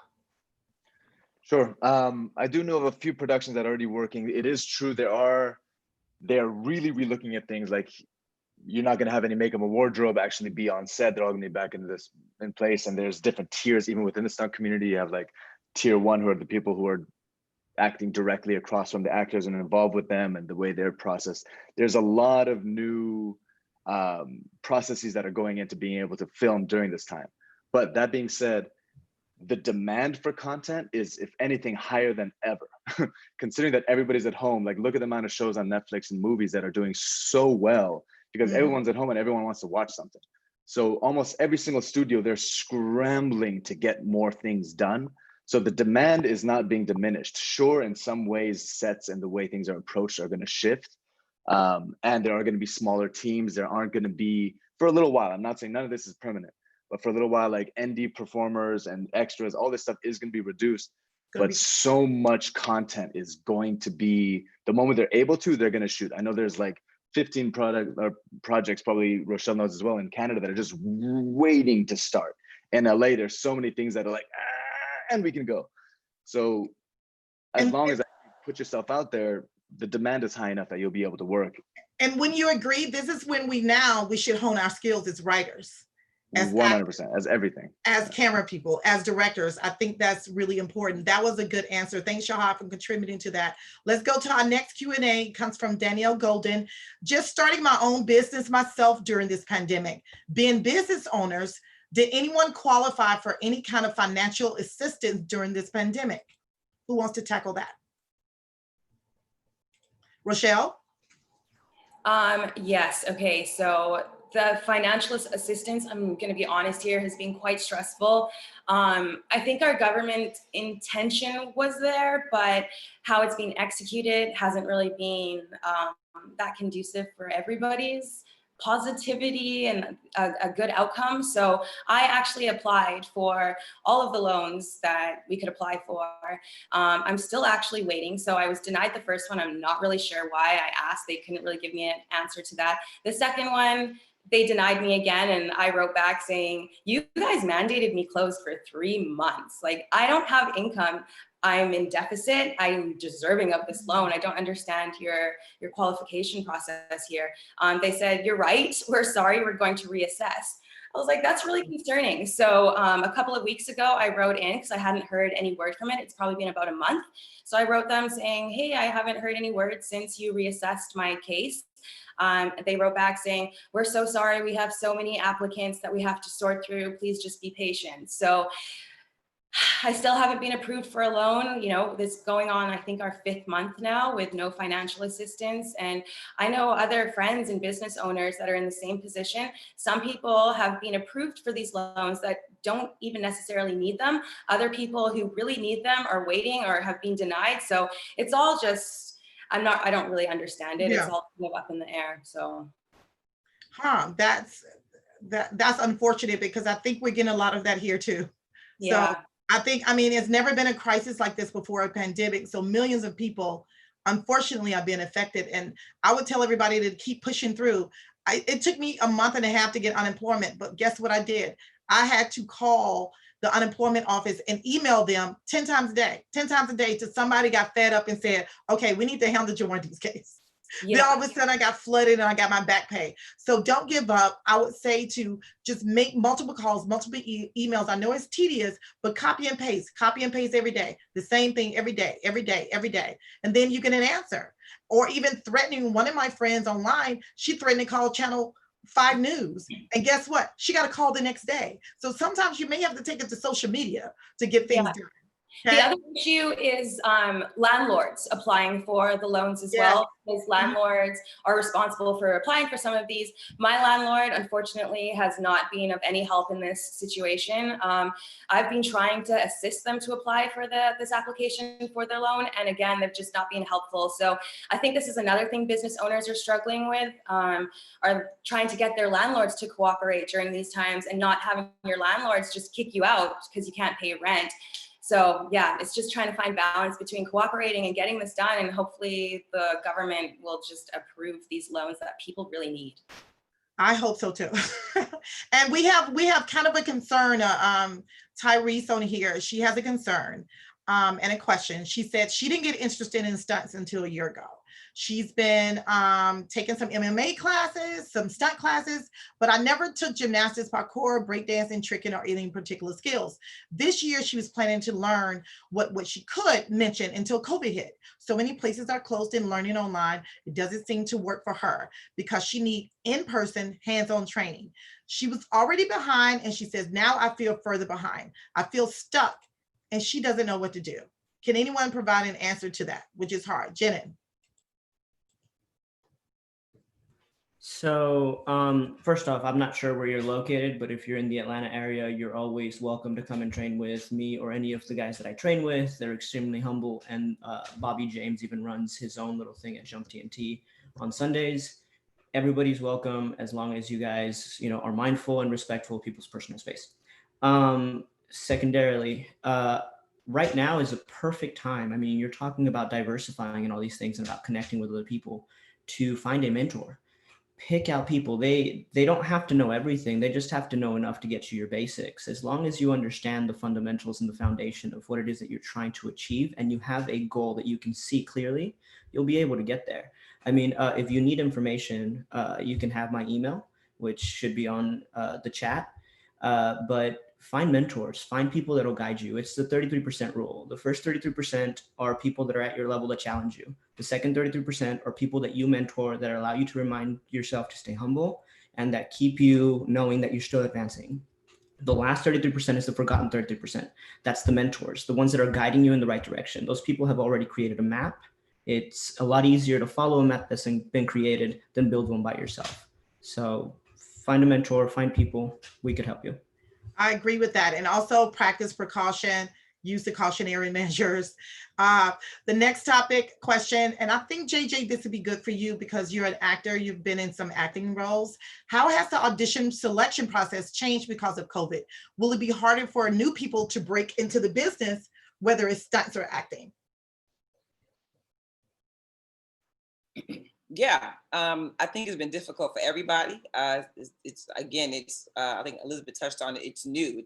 Sure. I do know of a few productions that are already working. It is true they're really re-looking at things like you're not going to have any makeup or wardrobe actually be on set. They're all going to be back in place. And there's different tiers even within the stunt community. You have like tier one, who are the people who are acting directly across from the actors and involved with them and the way they're processed. There's a lot of new processes that are going into being able to film during this time. But that being said, the demand for content is, if anything, higher than ever. Considering that everybody's at home, like look at the amount of shows on Netflix and movies that are doing so well because everyone's at home and everyone wants to watch something. So almost every single studio, they're scrambling to get more things done. So the demand is not being diminished. Sure, in some ways, sets and the way things are approached are going to shift. And there are going to be smaller teams. There aren't going to be, for a little while, I'm not saying none of this is permanent, but for a little while, like ND performers and extras, all this stuff is going to be reduced. But so much content is going to be, the moment they're able to, they're going to shoot. I know there's like 15 projects, probably Rochelle knows as well, in Canada that are just waiting to start. In LA, there's so many things that are like, and we can go. So as long as you put yourself out there, the demand is high enough that you'll be able to work. And when you agree, this is when we should hone our skills as writers. As 100%, as everything. As camera people, as directors. I think that's really important. That was a good answer. Thanks, Shahaub, for contributing to that. Let's go to our next Q&A. It comes from Danielle Golden. Just starting my own business myself during this pandemic. Being business owners, did anyone qualify for any kind of financial assistance during this pandemic? Who wants to tackle that? Rochelle? Yes, okay, so the financial assistance, I'm going to be honest here, has been quite stressful. I think our government intention was there, but how it's being executed hasn't really been that conducive for everybody's positivity and a good outcome. So I actually applied for all of the loans that we could apply for. I'm still actually waiting. So I was denied the first one. I'm not really sure why. I asked, they couldn't really give me an answer to that. The second one, they denied me again, and I wrote back saying, you guys mandated me closed for 3 months. Like, I don't have income. I'm in deficit. I'm deserving of this loan. I don't understand your qualification process here. They said, you're right. We're sorry. We're going to reassess. I was like, that's really concerning. So a couple of weeks ago, I wrote in because I hadn't heard any word from it. It's probably been about a month. So I wrote them saying, hey, I haven't heard any word since you reassessed my case. They wrote back saying, we're so sorry. We have so many applicants that we have to sort through. Please just be patient. So I still haven't been approved for a loan. You know, this going on, I think, our 5th month now with no financial assistance. And I know other friends and business owners that are in the same position. Some people have been approved for these loans that don't even necessarily need them. Other people who really need them are waiting or have been denied. So it's all just, I don't really understand it. Yeah. It's all kind of up in the air. So. That's unfortunate, because I think we're getting a lot of that here too. Yeah. So I mean, it's never been a crisis like this before, a pandemic. So millions of people, unfortunately, have been affected. And I would tell everybody to keep pushing through. It took me a month and a half to get unemployment, but guess what I did? I had to call the unemployment office and email them 10 times a day till somebody got fed up and said, okay, we need to handle Jwaundace's case. Yeah. Then all of a sudden I got flooded and I got my back pay. So don't give up. I would say to just make multiple calls, multiple emails. I know it's tedious, but copy and paste every day. The same thing every day. And then you get an answer. Or even threatening. One of my friends online, she threatened to call Channel 5 News. And guess what? She got a call the next day. So sometimes you may have to take it to social media to get things done. The other issue is landlords applying for the loans as well, because landlords are responsible for applying for some of these. My landlord, unfortunately, has not been of any help in this situation. I've been trying to assist them to apply for this application for their loan, and again, they've just not been helpful. So I think this is another thing business owners are struggling with, are trying to get their landlords to cooperate during these times and not having your landlords just kick you out because you can't pay rent. So yeah, it's just trying to find balance between cooperating and getting this done, and hopefully the government will just approve these loans that people really need. I hope so too. And we have kind of a concern. Tyrese on here, she has a concern and a question. She said she didn't get interested in stunts until a year ago. She's been taking some MMA classes, some stunt classes, but I never took gymnastics, parkour, breakdancing, tricking, or any particular skills. This year, she was planning to learn what she could mention until COVID hit. So many places are closed and learning online. It doesn't seem to work for her because she needs in-person, hands-on training. She was already behind, and she says, now I feel further behind. I feel stuck, and she doesn't know what to do. Can anyone provide an answer to that, which is hard? Jenin. So first off, I'm not sure where you're located, but if you're in the Atlanta area, you're always welcome to come and train with me or any of the guys that I train with. They're extremely humble, and Bobby James even runs his own little thing at Jump TNT on Sundays. Everybody's welcome as long as you guys, are mindful and respectful of people's personal space. Secondarily, right now is a perfect time. I mean, you're talking about diversifying and all these things and about connecting with other people to find a mentor. Pick out people. They don't have to know everything. They just have to know enough to get you your basics. As long as you understand the fundamentals and the foundation of what it is that you're trying to achieve, and you have a goal that you can see clearly, you'll be able to get there. I mean, if you need information, you can have my email, which should be on the chat. But find mentors, find people that will guide you. It's the 33% rule. The first 33% are people that are at your level that challenge you. The second 33% are people that you mentor that allow you to remind yourself to stay humble and that keep you knowing that you're still advancing. The last 33% is the forgotten 33%. That's the mentors, the ones that are guiding you in the right direction. Those people have already created a map. It's a lot easier to follow a map that's been created than build one by yourself. So find a mentor, find people. We could help you. I agree with that. And also practice precaution, use the cautionary measures. The next topic question, and I think JJ, this would be good for you because you're an actor, you've been in some acting roles. How has the audition selection process changed because of COVID? Will it be harder for new people to break into the business, whether it's stunts or acting? Yeah, I think it's been difficult for everybody. It's I think Elizabeth touched on it. It's new.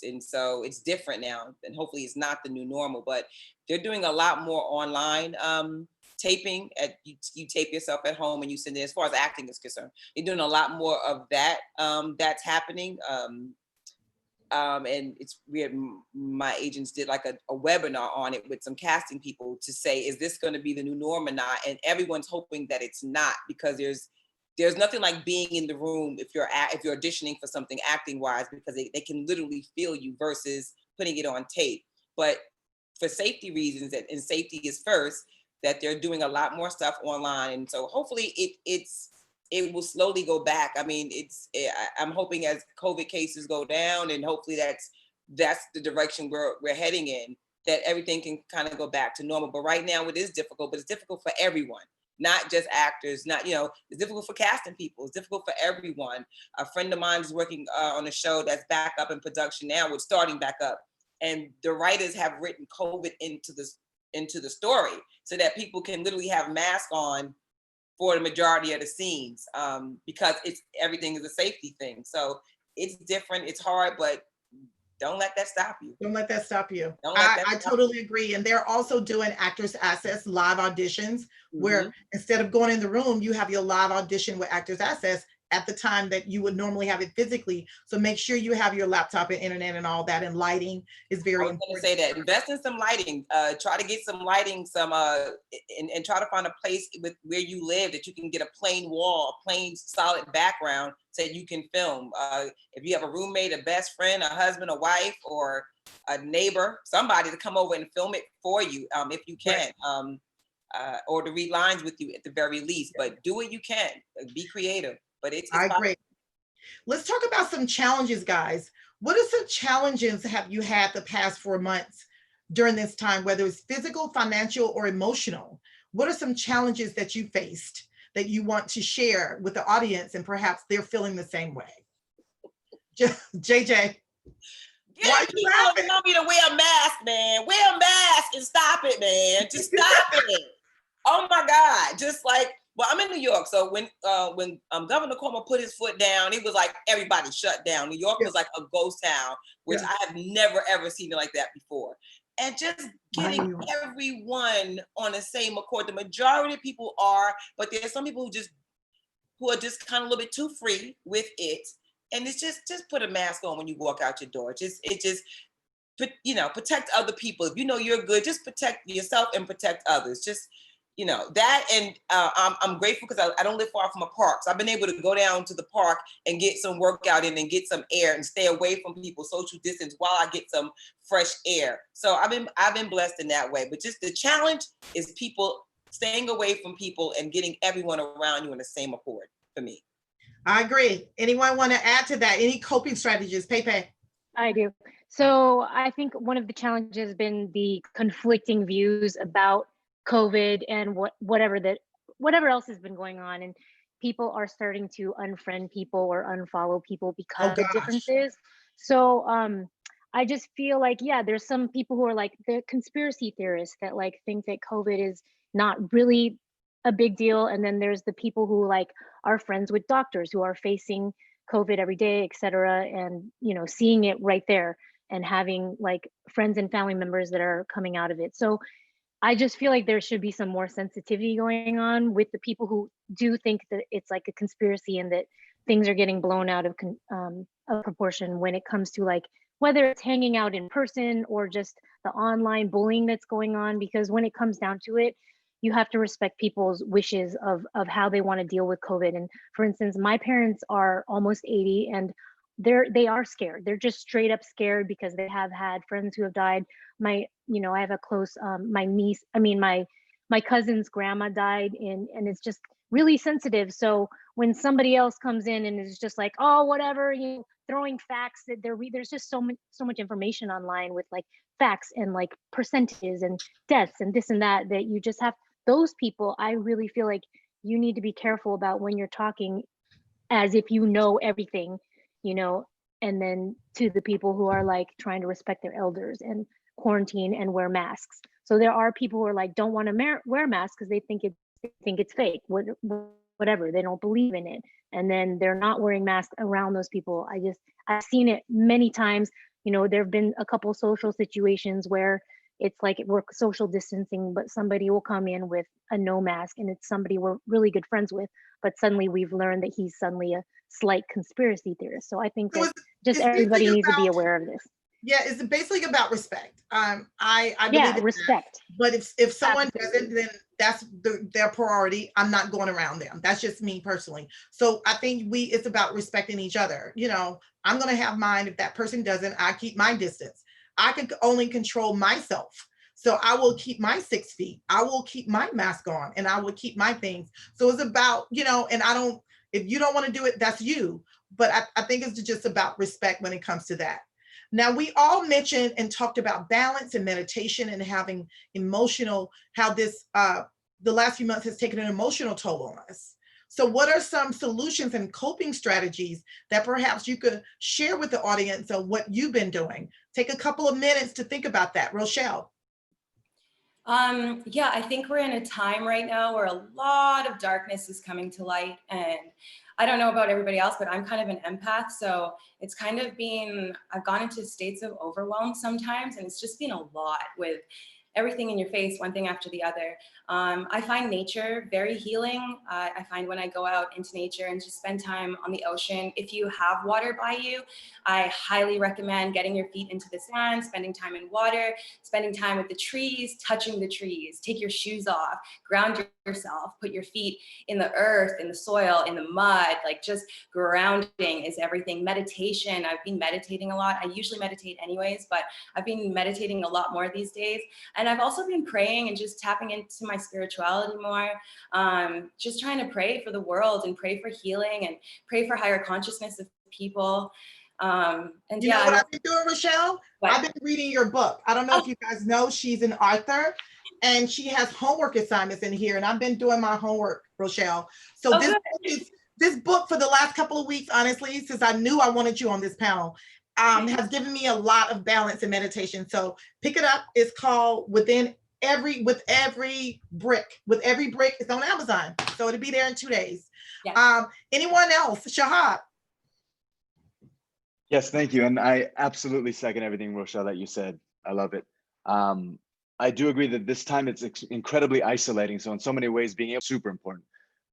And so it's different now. And hopefully it's not the new normal. But they're doing a lot more online taping. You tape yourself at home and you send it. As far as acting is concerned, they're doing a lot more of that. That's happening. And it's weird. My agents did like a webinar on it with some casting people to say, is this going to be the new norm or not? And everyone's hoping that it's not, because there's nothing like being in the room if you're auditioning for something acting wise, because they can literally feel you versus putting it on tape. But for safety reasons, and safety is first, that they're doing a lot more stuff online. And so hopefully it will slowly go back. I mean, I'm hoping as COVID cases go down, and hopefully that's the direction we're heading in, that everything can kind of go back to normal. But right now it is difficult, but it's difficult for everyone, not just actors, it's difficult for casting people. It's difficult for everyone. A friend of mine is working on a show that's back up in production now. We're starting back up. And the writers have written COVID into the story so that people can literally have masks on for the majority of the scenes, because everything is a safety thing. So it's different, it's hard, but don't let that stop you. Don't let that stop you. I totally agree. And they're also doing Actors Access live auditions, where instead of going in the room, you have your live audition with Actors Access at the time that you would normally have it physically. So make sure you have your laptop and internet and all that, and lighting is very I was important. going to say that. Invest in some lighting. Try to get some lighting, and try to find a place with where you live that you can get a plain wall, a plain solid background so you can film. If you have a roommate, a best friend, a husband, a wife, or a neighbor, somebody to come over and film it for you, if you can. Or to read lines with you at the very least, but do what you can. Be creative. But it's I agree. Let's talk about some challenges, guys. What are some challenges have you had the past 4 months during this time, whether it's physical, financial, or emotional? What are some challenges that you faced that you want to share with the audience, and perhaps they're feeling the same way? JJ. Get people know me to wear a mask, man. Wear a mask and stop it, man. Just stop it. Oh my God. Just like, well, I'm in New York. So when Governor Cuomo put his foot down, it was like everybody shut down. New York was like a ghost town, which I have never, ever seen it like that before. And just getting everyone on the same accord. The majority of people are, but there's some people who are just kind of a little bit too free with it. And it's just put a mask on when you walk out your door. Protect other people. If you know you're good, just protect yourself and protect others. Just, that. And I'm grateful because I don't live far from a park. So I've been able to go down to the park and get some workout in and get some air and stay away from people, social distance, while I get some fresh air. So I've been blessed in that way. But just the challenge is people staying away from people and getting everyone around you in the same accord for me. I agree. Anyone want to add to that? Any coping strategies? Pei Pei. I do. So I think one of the challenges has been the conflicting views about COVID and whatever else has been going on, and people are starting to unfriend people or unfollow people because of differences. So I just feel like, there's some people who are like the conspiracy theorists that like think that COVID is not really a big deal, and then there's the people who like are friends with doctors who are facing COVID every day, et cetera, and seeing it right there and having like friends and family members that are coming out of it. So I just feel like there should be some more sensitivity going on with the people who do think that it's like a conspiracy and that things are getting blown out of proportion when it comes to like whether it's hanging out in person or just the online bullying that's going on. Because when it comes down to it, you have to respect people's wishes of how they want to deal with COVID. And for instance, my parents are almost 80 and they are scared. They're just straight up scared because they have had friends who have died. I have a close, my cousin's grandma died and it's just really sensitive. So when somebody else comes in and is just like, oh, whatever, throwing facts that there's just so much information online with like facts and like percentages and deaths and this and that you just have those people. I really feel like you need to be careful about when you're talking as if you know everything, and then to the people who are like trying to respect their elders and quarantine and wear masks. So there are people who are like, don't want to wear masks because they think it's fake, whatever, they don't believe in it. And then they're not wearing masks around those people. I've seen it many times. There have been a couple social situations where it's like we're social distancing, but somebody will come in with a no mask and it's somebody we're really good friends with, but suddenly we've learned that he's suddenly a slight conspiracy theorist. So I think that just everybody needs to be aware of this. Yeah, it's basically about respect. I believe in respect. That. But if someone doesn't, then that's their priority. I'm not going around them. That's just me personally. So I think it's about respecting each other. I'm going to have mine. If that person doesn't, I keep my distance. I can only control myself. So I will keep my 6 feet. I will keep my mask on and I will keep my things. So it's about, and if you don't want to do it, that's you. But I think it's just about respect when it comes to that. Now, we all mentioned and talked about balance and meditation and having how this, the last few months has taken an emotional toll on us. So what are some solutions and coping strategies that perhaps you could share with the audience of what you've been doing? Take a couple of minutes to think about that. Rochelle. I think we're in a time right now where a lot of darkness is coming to light, and I don't know about everybody else, but I'm kind of an empath. So it's kind of I've gone into states of overwhelm sometimes, and it's just been a lot with everything in your face, one thing after the other. I find nature very healing. I find when I go out into nature and just spend time on the ocean, if you have water by you, I highly recommend getting your feet into the sand, spending time in water, spending time with the trees, touching the trees, take your shoes off, ground yourself, put your feet in the earth, in the soil, in the mud, like just grounding is everything. Meditation, I've been meditating a lot. I usually meditate anyways, but I've been meditating a lot more these days. And I've also been praying and just tapping into my spirituality more, just trying to pray for the world and pray for healing and pray for higher consciousness of people. And you know what I've been doing, Rochelle? What? I've been reading your book. I don't know if you guys know, she's an author and she has homework assignments in here, and I've been doing my homework, Rochelle. So this book for the last couple of weeks, honestly, since I knew I wanted you on this panel, has given me a lot of balance and meditation. So pick it up. It's called With Every Brick. It's on Amazon. So it'll be there in 2 days. Yes. Anyone else? Shahaub. Yes, thank you. And I absolutely second everything, Rochelle, that you said. I love it. I do agree that this time it's incredibly isolating. So in so many ways, being able super important,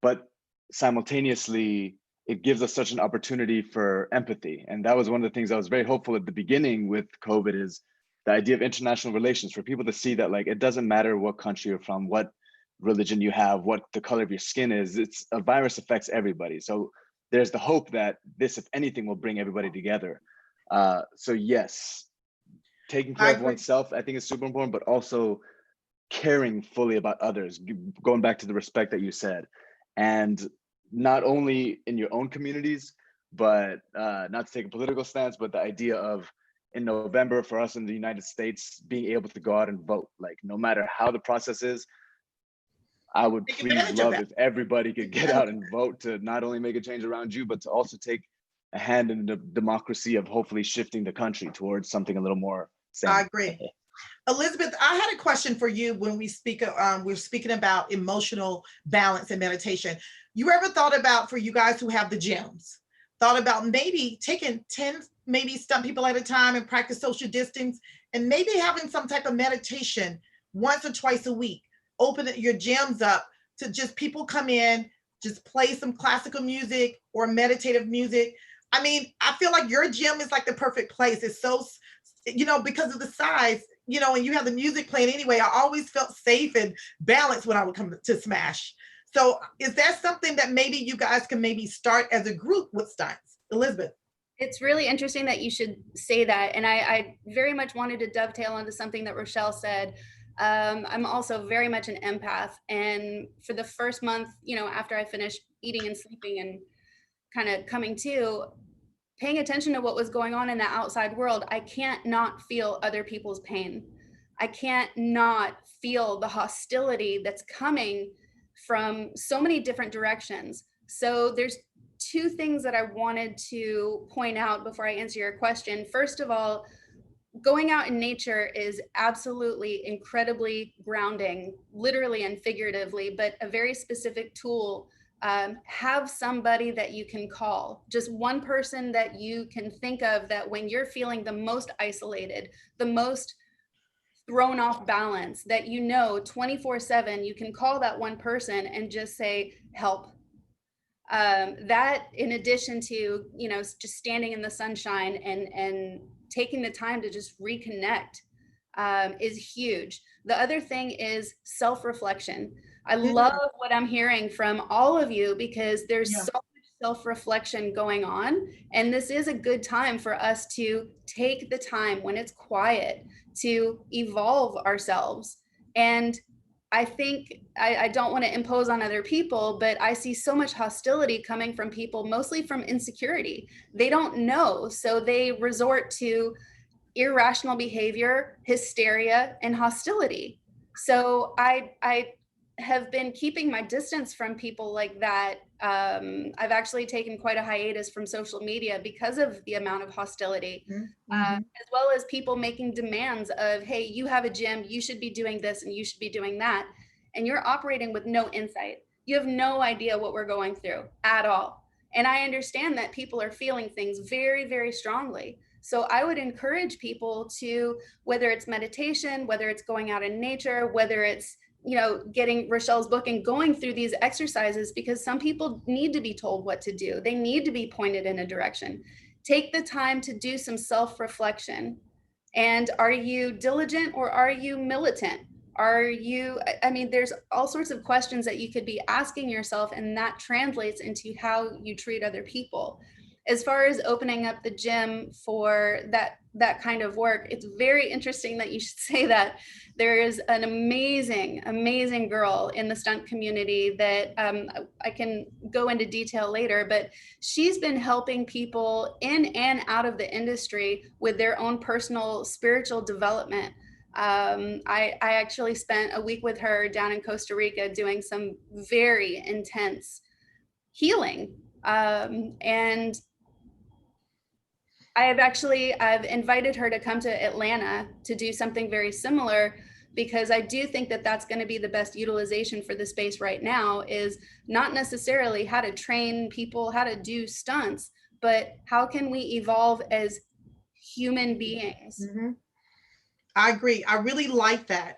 but simultaneously, it gives us such an opportunity for empathy. And that was one of the things I was very hopeful at the beginning with COVID, is the idea of international relations, for people to see that like, it doesn't matter what country you're from, what religion you have, what the color of your skin is, a virus affects everybody. So there's the hope that this, if anything, will bring everybody together. So yes, taking care of oneself, I think is super important, but also caring fully about others, going back to the respect that you said. And not only in your own communities, but not to take a political stance, but the idea of in November for us in the United States, being able to go out and vote, like no matter how the process is, I would please love if everybody could get out and vote to not only make a change around you, but to also take a hand in the democracy of hopefully shifting the country towards something a little more sane. I agree. Elizabeth, I had a question for you when we speak, we're speaking about emotional balance and meditation. You ever thought about, for you guys who have the gyms, thought about maybe taking 10, maybe stunt people at a time and practice social distance, and maybe having some type of meditation once or twice a week, open your gyms up to just people come in, just play some classical music or meditative music. I mean, I feel like your gym is like the perfect place. It's so, you know, because of the size, you know, and you have the music playing anyway, I always felt safe and balanced when I would come to Smash. So is that something that maybe you guys can maybe start as a group with Stunts? Elizabeth. It's really interesting that you should say that. And I very much wanted to dovetail onto something that Rochelle said. I'm also very much an empath. And for the first month, you know, after I finished eating and sleeping and kind of coming to, paying attention to what was going on in the outside world, I can't not feel other people's pain. I can't not feel the hostility that's coming from so many different directions. So there's two things that I wanted to point out before I answer your question. First of all, going out in nature is absolutely incredibly grounding, literally and figuratively, but a very specific tool. Have somebody that you can call, just one person that you can think of, that when you're feeling the most isolated, the most thrown off balance, that you know 24/7 you can call that one person and just say help. That, in addition to, you know, just standing in the sunshine and taking the time to just reconnect, is huge. The other thing is self-reflection. I love what I'm hearing from all of you, because there's so much self-reflection going on. And this is a good time for us to take the time when it's quiet to evolve ourselves. And I think I don't want to impose on other people, but I see so much hostility coming from people, mostly from insecurity. They don't know, so they resort to irrational behavior, hysteria, and hostility. So I have been keeping my distance from people like that. I've actually taken quite a hiatus from social media because of the amount of hostility, as well as people making demands of, hey, you have a gym, you should be doing this and you should be doing that. And you're operating with no insight. You have no idea what we're going through at all. And I understand that people are feeling things very, very strongly. So I would encourage people to, whether it's meditation, whether it's going out in nature, whether it's, getting Rochelle's book and going through these exercises, because some people need to be told what to do. They need to be pointed in a direction. Take the time to do some self-reflection. And are you diligent or are you militant? There's all sorts of questions that you could be asking yourself, and that translates into how you treat other people. As far as opening up the gym for that kind of work, it's very interesting that you should say that. There is an amazing girl in the stunt community that I can go into detail later, but she's been helping people in and out of the industry with their own personal spiritual development. I actually spent a week with her down in Costa Rica doing some very intense healing. And I've invited her to come to Atlanta to do something very similar, because I do think that that's going to be the best utilization for the space right now, is not necessarily how to train people, how to do stunts, but how can we evolve as human beings? Mm-hmm. I agree. I really like that.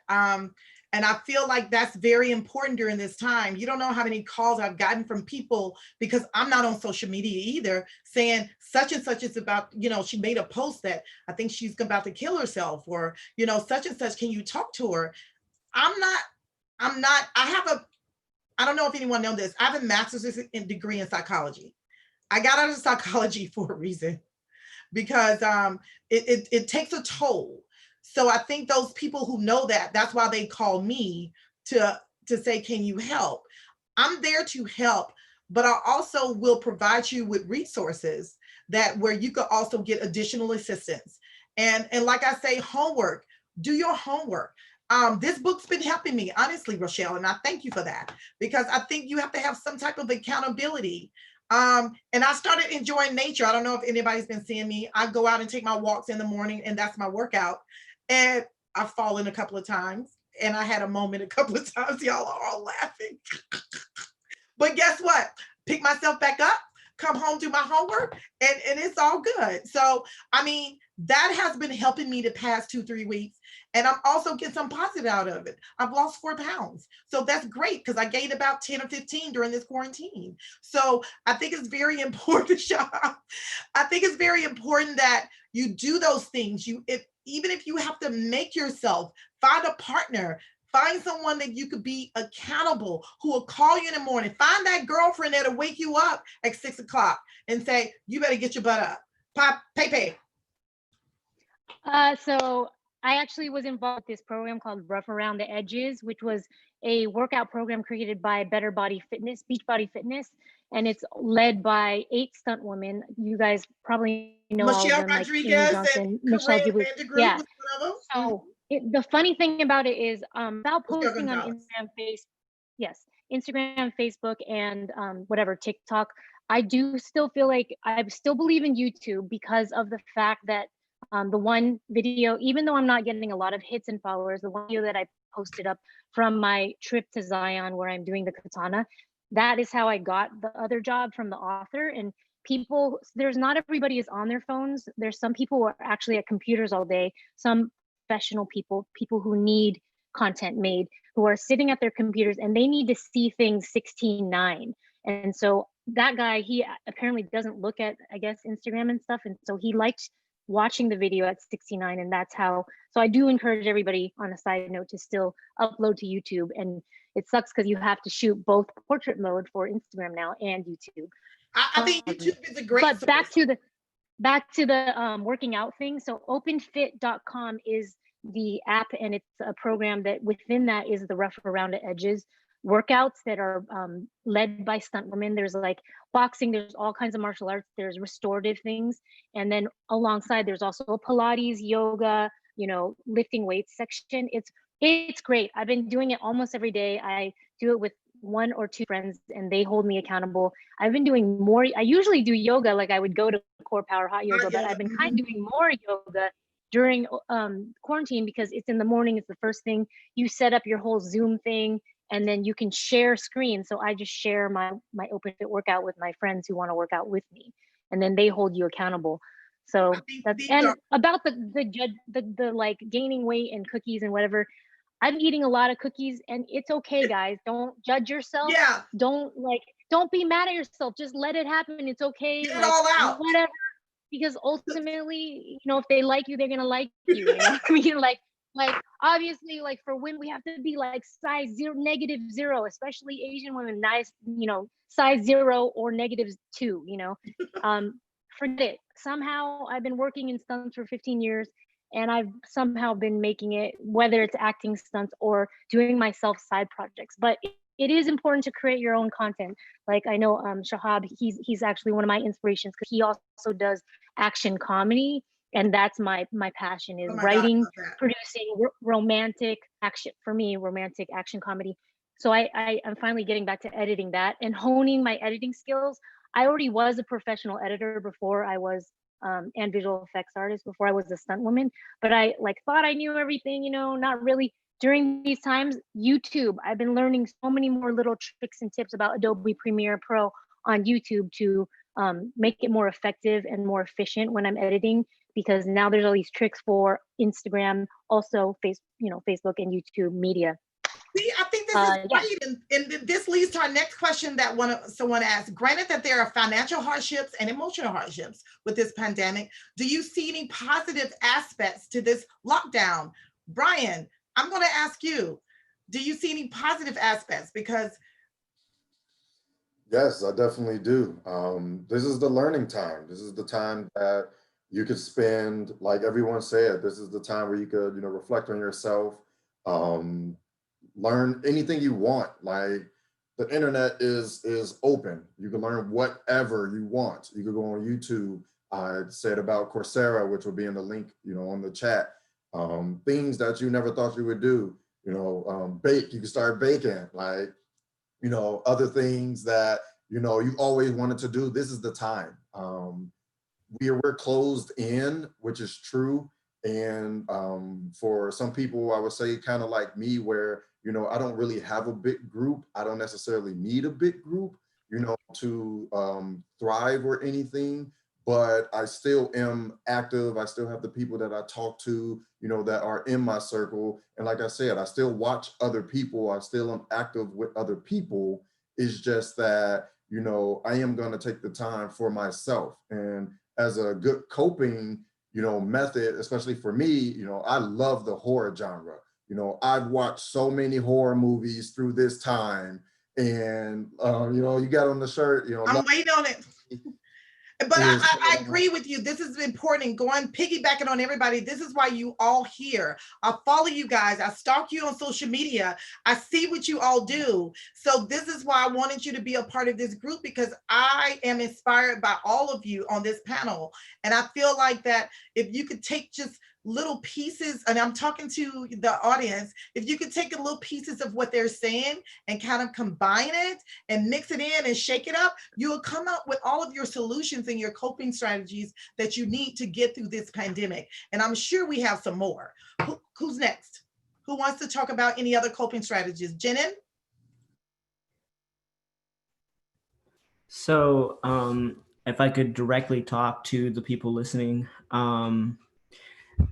And I feel like that's very important during this time. You don't know how many calls I've gotten from people, because I'm not on social media either, saying such and such is about, she made a post that I think she's about to kill herself, or, such and such, can you talk to her? I don't know if anyone knows this. I have a master's degree in psychology. I got out of psychology for a reason, because it takes a toll. So I think those people who know that's why they call me to say, can you help? I'm there to help, but I also will provide you with resources where you could also get additional assistance. And like I say, homework, do your homework. This book's been helping me, honestly, Rochelle, and I thank you for that, because I think you have to have some type of accountability. And I started enjoying nature. I don't know if anybody's been seeing me. I go out and take my walks in the morning, and that's my workout. And I've fallen a couple of times, and I had a moment a couple of times. Y'all are all laughing. But guess what? Pick myself back up, come home, do my homework, and it's all good. So, that has been helping me the past 2-3 weeks. And I'm also getting some positive out of it. I've lost 4 pounds. So that's great, because I gained about 10 or 15 during this quarantine. So I think it's very important, I think it's very important that you do those things. Even if you have to make yourself, find a partner, find someone that you could be accountable, who will call you in the morning. Find that girlfriend that'll wake you up at 6 o'clock and say, you better get your butt up. Pei Pei. So I actually was involved with this program called Rough Around the Edges, which was a workout program created by Better Body Fitness, Beachbody Fitness, and it's led by 8 stunt women. You guys probably know all of them, like Jenin Gonzalez, Michelle Dubois. Yeah. So the funny thing about it is, without posting on Instagram, Facebook, and whatever, TikTok, I do still feel like I still believe in YouTube, because of the fact that the one video, even though I'm not getting a lot of hits and followers, the one video that I posted up from my trip to Zion where I'm doing the katana, that is how I got the other job from the author. And people, not everybody is on their phones. There's some people who are actually at computers all day, some professional people who need content made, who are sitting at their computers, and they need to see things 16:9. And so that guy, he apparently doesn't look at, I guess, Instagram and stuff. And so he liked watching the video at 16:9, and that's how. So I do encourage everybody, on a side note, to still upload to YouTube. And it sucks because you have to shoot both portrait mode for Instagram now and YouTube. I think YouTube is a great. But back to the working out thing. So openfit.com is the app, and it's a program that within that is the Rough Around the Edges workouts that are led by stunt women. There's like boxing, there's all kinds of martial arts, there's restorative things, and then alongside there's also a Pilates, yoga, lifting weights section. It's great. I've been doing it almost every day. I do it with 1 or 2 friends, and they hold me accountable. I've been doing more. I usually do yoga, like I would go to Core Power Hot Yoga, but I've been kind of doing more yoga during quarantine, because it's in the morning. It's the first thing. You set up your whole Zoom thing, and then you can share screens. So I just share my Open Fit workout with my friends who want to work out with me, and then they hold you accountable. So I think that's, these and are, about the like gaining weight and cookies and whatever. I'm eating a lot of cookies and it's okay, guys. Don't judge yourself. yeah, Don't be mad at yourself. Just let it happen. It's okay. get it Like all out. whatever, because ultimately, if they like you, they're gonna like you. You know what I mean? Like obviously, like for women, we have to be like size zero, -0, especially Asian women, nice, size 0 or -2, forget it. Somehow I've been working in stunts for 15 years and I've somehow been making it, whether it's acting stunts or doing myself side projects. But it is important to create your own content. Like I know Shahaub, he's actually one of my inspirations because he also does action comedy. And that's my passion, is Oh my God, I writing, love that. producing romantic action, for me, romantic action comedy. So I'm finally getting back to editing that and honing my editing skills. I already was a professional editor before I was and visual effects artist before I was a stunt woman, but I like thought I knew everything, not really. During these times, YouTube, I've been learning so many more little tricks and tips about Adobe Premiere Pro on YouTube to make it more effective and more efficient when I'm editing, because now there's all these tricks for Instagram, also Facebook and YouTube media. See, I think this is Yeah. great. And this leads to our next question that someone asked. Granted that there are financial hardships and emotional hardships with this pandemic, do you see any positive aspects to this lockdown? Brian, I'm going to ask you, do you see any positive aspects? Because Yes, I definitely do. This is the learning time. This is the time that you could spend, like everyone said, this is the time where you could, reflect on yourself, learn anything you want. Like the internet is open. You can learn whatever you want. You could go on YouTube. I said about Coursera, which will be in the link, on the chat. Things that you never thought you would do. Bake. You can start baking. Like, other things that, you've always wanted to do. This is the time. We're closed in, which is true. And for some people, I would say kind of like me, where, I don't really have a big group. I don't necessarily need a big group, to thrive or anything, but I still am active. I still have the people that I talk to, that are in my circle. And like I said, I still watch other people. I still am active with other people. It's just that, I am going to take the time for myself. And as a good coping, method, especially for me, I love the horror genre. I've watched so many horror movies through this time, and you got on the shirt, I'm waiting on it. But I agree with you. This is important. Going piggybacking on everybody. This is why you all here. I follow you guys. I stalk you on social media. I see what you all do. So this is why I wanted you to be a part of this group, because I am inspired by all of you on this panel. And I feel like that if you could take just little pieces, and I'm talking to the audience, if you could take a little pieces of what they're saying and kind of combine it and mix it in and shake it up, you will come up with all of your solutions and your coping strategies that you need to get through this pandemic. And I'm sure we have some more. Who's next? Who wants to talk about any other coping strategies? Jenin? So if I could directly talk to the people listening,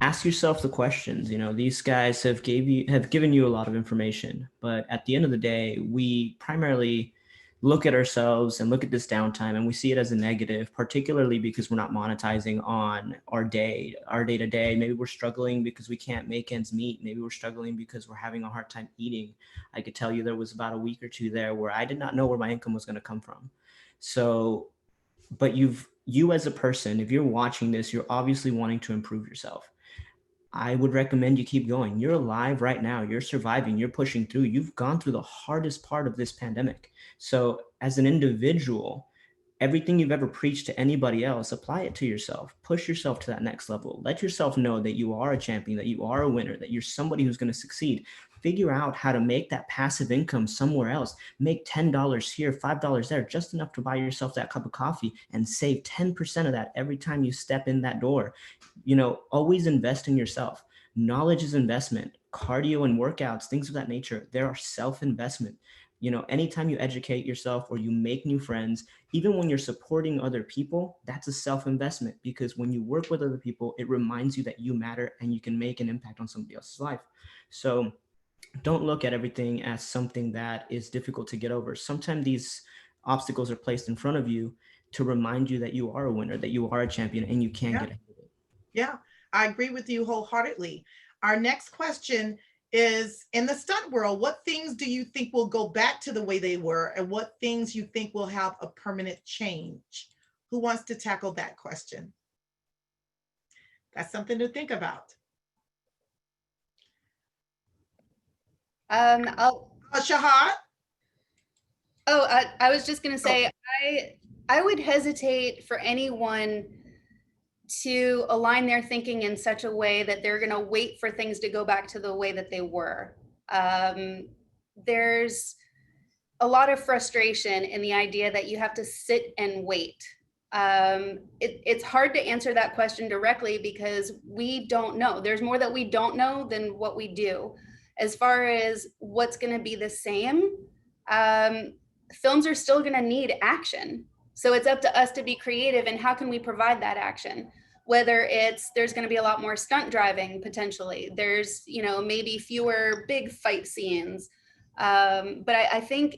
ask yourself the questions. These guys have given you a lot of information, but at the end of the day, we primarily look at ourselves and look at this downtime and we see it as a negative, particularly because we're not monetizing on our day to day. Maybe we're struggling because we can't make ends meet. Maybe we're struggling because we're having a hard time eating. I could tell you there was about a week or two there where I did not know where my income was going to come from. So, but you as a person, if you're watching this, you're obviously wanting to improve yourself. I would recommend you keep going. You're alive right now. You're surviving. You're pushing through. You've gone through the hardest part of this pandemic. So as an individual, everything you've ever preached to anybody else, apply it to yourself. Push yourself to that next level. Let yourself know that you are a champion, that you are a winner, that you're somebody who's going to succeed. Figure out how to make that passive income somewhere else. Make $10 here, $5 there, just enough to buy yourself that cup of coffee, and save 10% of that every time you step in that door. Always invest in yourself. Knowledge is investment. Cardio and workouts, things of that nature, they are self-investment. You know, anytime you educate yourself or you make new friends, even when you're supporting other people, that's a self-investment, because when you work with other people, it reminds you that you matter and you can make an impact on somebody else's life. So don't look at everything as something that is difficult to get over. Sometimes these obstacles are placed in front of you to remind you that you are a winner, that you are a champion, and you can get ahead of it. Yeah, I agree with you wholeheartedly. Our next question is, in the stunt world, what things do you think will go back to the way they were, and what things you think will have a permanent change? Who wants to tackle that question? That's something to think about. Shahaub? I was just gonna say, I would hesitate for anyone to align their thinking in such a way that they're gonna wait for things to go back to the way that they were. There's a lot of frustration in the idea that you have to sit and wait. It's hard to answer that question directly because we don't know. There's more that we don't know than what we do. As far as what's gonna be the same, films are still gonna need action. So it's up to us to be creative and how can we provide that action? Whether it's, there's gonna be a lot more stunt driving potentially. There's, you know, maybe fewer big fight scenes. But I think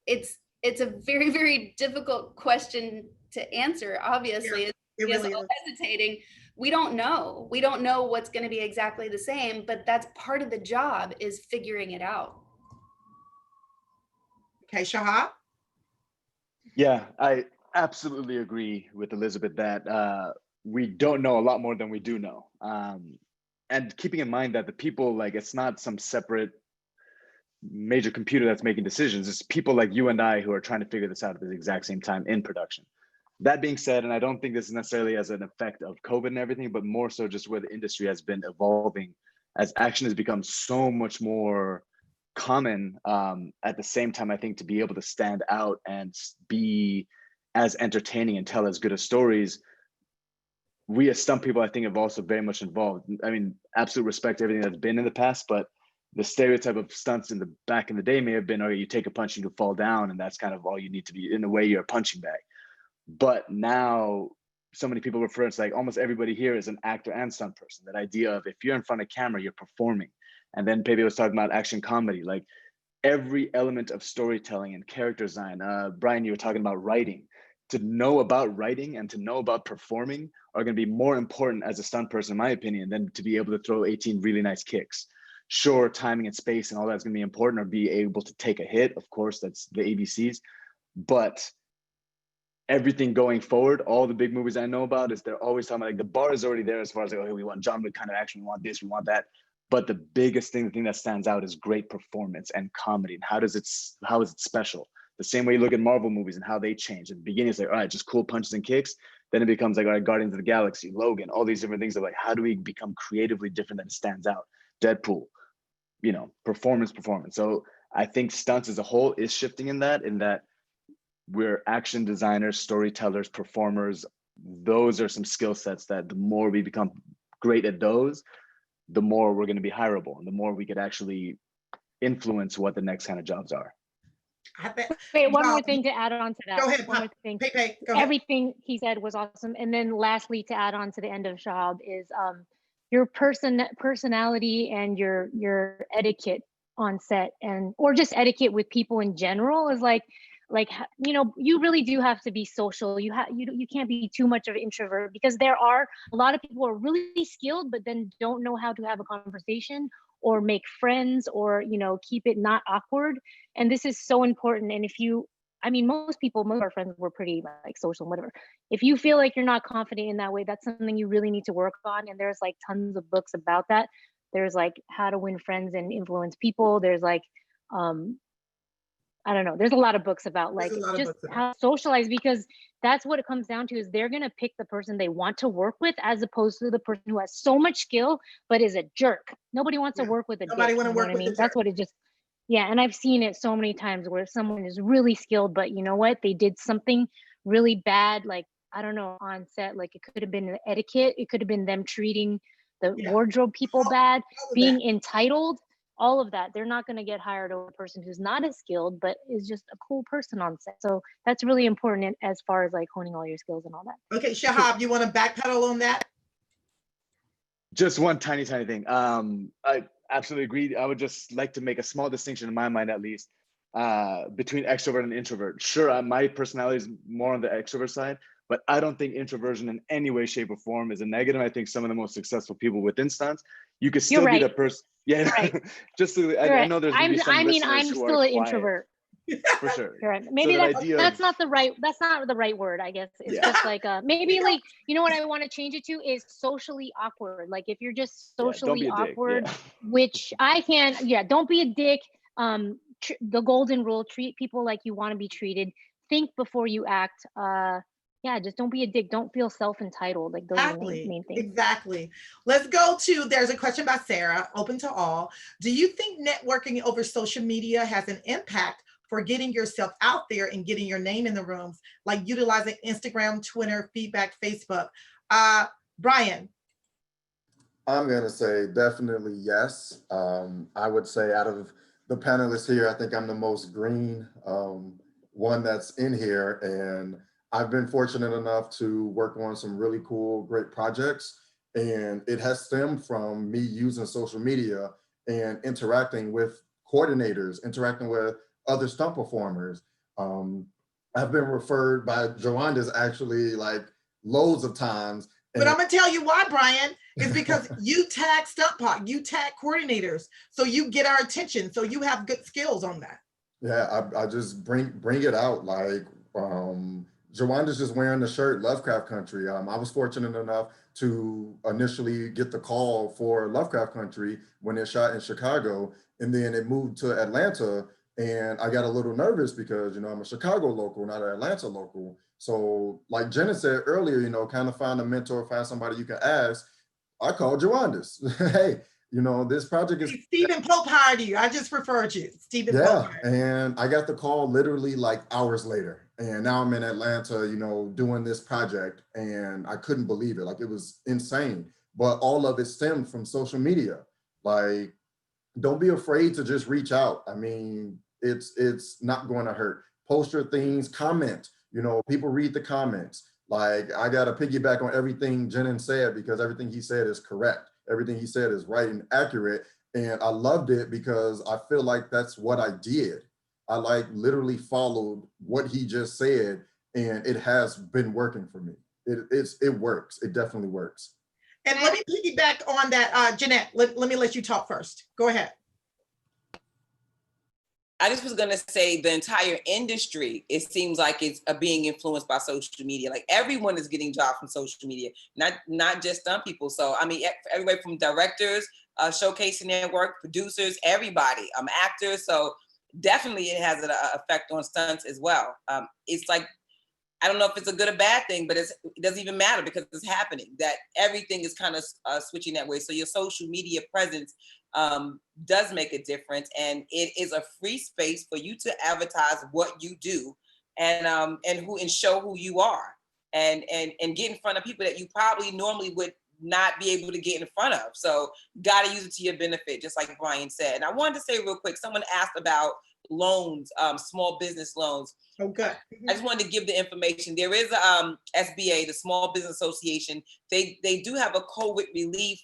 it's a very, very difficult question to answer. Obviously, Yeah, it's all hesitating. We don't know. We don't know what's going to be exactly the same, but that's part of the job, is figuring it out. Okay, Shahaub? Yeah, I absolutely agree with Elizabeth that we don't know a lot more than we do know. And keeping in mind that the people, like, it's not some separate major computer that's making decisions. It's people like you and I who are trying to figure this out at the exact same time in production. That being said, and I don't think this is necessarily as an effect of COVID and everything, but more so just where the industry has been evolving as action has become so much more common. At the same time, I think to be able to stand out and be as entertaining and tell as good of stories, we as stunt people, I think, have also very much involved. I mean, absolute respect to everything that's been in the past, but the stereotype of stunts in the back in the day may have been, oh, you take a punch and you fall down, and that's kind of all you need to be. In a way, you're a punching bag. But now so many people refer, it's like almost everybody here is an actor and stunt person. That idea of if you're in front of camera, you're performing. And then Pei Pei was talking about action comedy, like every element of storytelling and character design. Brian, you were talking about writing. To know about writing and to know about performing are going to be more important as a stunt person, in my opinion, than to be able to throw 18 really nice kicks. Sure, timing and space and all that's going to be important, or be able to take a hit. Of course, that's the ABCs. But everything going forward, all the big movies I know about, is they're always talking about, like, the bar is already there as far as like, okay, we want genre kind of action, we want this, we want that. But the biggest thing, the thing that stands out is great performance and comedy. And how is it special? The same way you look at Marvel movies and how they change. At the beginning, it's like, all right, just cool punches and kicks. Then it becomes like, all right, Guardians of the Galaxy, Logan, all these different things of like, how do we become creatively different that it stands out? Deadpool, you know, performance. So I think stunts as a whole is shifting in that we're action designers, storytellers, performers. Those are some skill sets that the more we become great at those, the more we're going to be hireable, and the more we could actually influence what the next kind of jobs are. Wait, one more thing to add on to that. Go ahead, one more thing. Pei Pei, go ahead. Everything he said was awesome. And then lastly, to add on to the end of Shahaub, is your personality and your etiquette on set, and or just etiquette with people in general, is like, you know, you really do have to be social. You can't be too much of an introvert, because there are a lot of people who are really skilled but then don't know how to have a conversation or make friends, or, you know, keep it not awkward. And this is so important. And if you, I mean, most of our friends were pretty like social and whatever. If you feel like you're not confident in that way, that's something you really need to work on. And there's like tons of books about that. There's like How to Win Friends and Influence People. There's like, I don't know. There's a lot of books about like just how to socialize, because that's what it comes down to, is they're going to pick the person they want to work with, as opposed to the person who has so much skill but is a jerk. Nobody wants to work with a jerk. Nobody want to work with a jerk. That's what it just, yeah. And I've seen it so many times where someone is really skilled, but you know what? They did something really bad, like, I don't know, on set. Like, it could have been the etiquette. It could have been them treating the wardrobe people bad, being entitled. all of that. They're not going to get hired over a person who's not as skilled, but is just a cool person on set. So that's really important as far as like honing all your skills and all that. Okay, Shahaub, you want to backpedal on that? Just one tiny thing. I absolutely agree. I would just like to make a small distinction in my mind, at least, between extrovert and introvert. Sure, my personality is more on the extrovert side, but I don't think introversion in any way, shape, or form is a negative. I think some of the most successful people within stunts, you could still be the person. Yeah, right. just so, I know there's gonna be some I'm listeners who still are an quiet. introvert. For sure. Right. Maybe so that's not the right word, I guess. It's just like maybe like, you know what I want to change it to is socially awkward. Like if you're just socially awkward, which I can, don't be a dick. The golden rule, treat people like you want to be treated. Think before you act. Just don't be a dick. Don't feel self-entitled. Like those are the main things. Exactly. Let's go to, there's a question by Sarah, open to all. Do you think networking over social media has an impact for getting yourself out there and getting your name in the rooms, like utilizing Instagram, Twitter, feedback, Facebook? Brian. I'm gonna say definitely yes. I would say out of the panelists here, I think I'm the most green one that's in here. And I've been fortunate enough to work on some really cool, great projects. And it has stemmed from me using social media and interacting with coordinators, interacting with other stunt performers. I've been referred by Jwaundace actually like loads of times. But I'm gonna tell you why, Brian, is because you tag StuntPOC, you tag coordinators, so you get our attention, so you have good skills on that. Yeah, I just bring it out. Like Jwaundace just wearing the shirt Lovecraft Country. I was fortunate enough to initially get the call for Lovecraft Country when it shot in Chicago, and then it moved to Atlanta. And I got a little nervous because, you know, I'm a Chicago local, not an Atlanta local. So like Jenin said earlier, you know, kind of find a mentor, find somebody you can ask. I called Jwaundace. Hey, you know, this project is— Stephen Pope hired you. I just referred you. Stephen Pope. And I got the call literally like hours later. And now I'm in Atlanta, you know, doing this project, and I couldn't believe it. Like, it was insane. But all of it stemmed from social media. Like, don't be afraid to just reach out. I mean, it's not going to hurt. Post your things, comment. You know, people read the comments. Like, I got to piggyback on everything Jenin said, because everything he said is correct. Everything he said is right and accurate. And I loved it because I feel like that's what I did. I like literally followed what he just said, and it has been working for me. It works. It definitely works. And let me piggyback on that, Jeanette. Let me let you talk first. Go ahead. I just was gonna say the entire industry, it seems like it's being influenced by social media. Like everyone is getting jobs from social media, not just stunt people. So I mean, everybody from directors showcasing their work, producers, everybody, actors. So definitely it has an effect on stunts as well. It's like, I don't know if it's a good or bad thing, but it doesn't even matter because it's happening, that everything is kind of switching that way. So your social media presence does make a difference, and it is a free space for you to advertise what you do and show who you are and get in front of people that you probably normally would not be able to get in front of. So got to use it to your benefit, just like Brian said. And I wanted to say real quick, someone asked about loans, small business loans. Okay. I just wanted to give the information. There is SBA, the Small Business Association. They do have a COVID relief.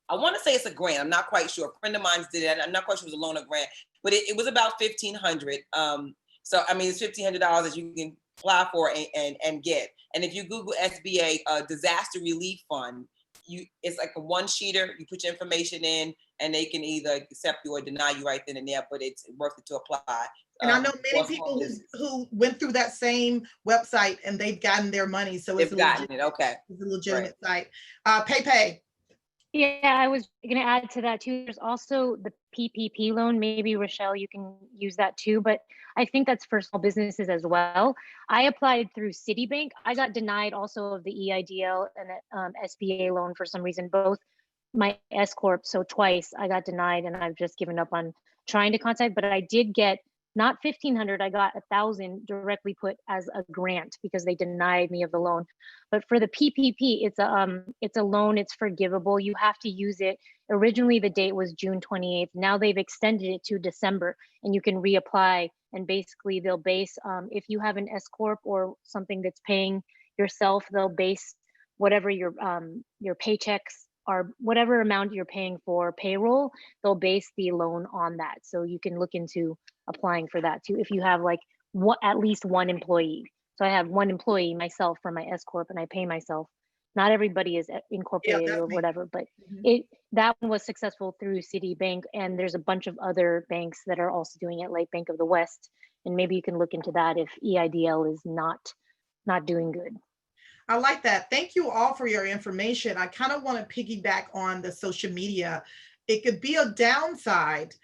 I want to say it's a grant. I'm not quite sure. A friend of mine did it. I'm not quite sure it was a loan or grant, but it was about $1,500. So I mean, it's $1,500 that you can apply for and get. And if you Google SBA disaster relief fund, it's like a one-sheeter. You put your information in, and they can either accept you or deny you right then and there. But it's worth it to apply. And I know many people who went through that same website and they've gotten their money. So it's okay. It's a legitimate site. Pei Pei. Yeah, I was going to add to that too. There's also the PPP loan. Maybe Rochelle, you can use that too. But I think that's for small businesses as well. I applied through Citibank. I got denied also of the EIDL and SBA loan for some reason, both my S Corp. So twice I got denied, and I've just given up on trying to contact. But I did get not 1,500, I got 1,000 directly put as a grant because they denied me of the loan. But for the PPP, it's a loan, it's forgivable. You have to use it. Originally, the date was June 28th. Now they've extended it to December, and you can reapply. And basically they'll base, if you have an S Corp or something that's paying yourself, they'll base whatever your paychecks are, whatever amount you're paying for payroll, they'll base the loan on that. So you can look into applying for that too if you have like at least one employee. So I have one employee myself for my S Corp, and I pay myself. Not everybody is incorporated or whatever, but that one was successful through Citibank, and there's a bunch of other banks that are also doing it, like Bank of the West, and maybe you can look into that if EIDL is not doing good. I like that. Thank you all for your information. I kind of want to piggyback on the social media. It could be a downside,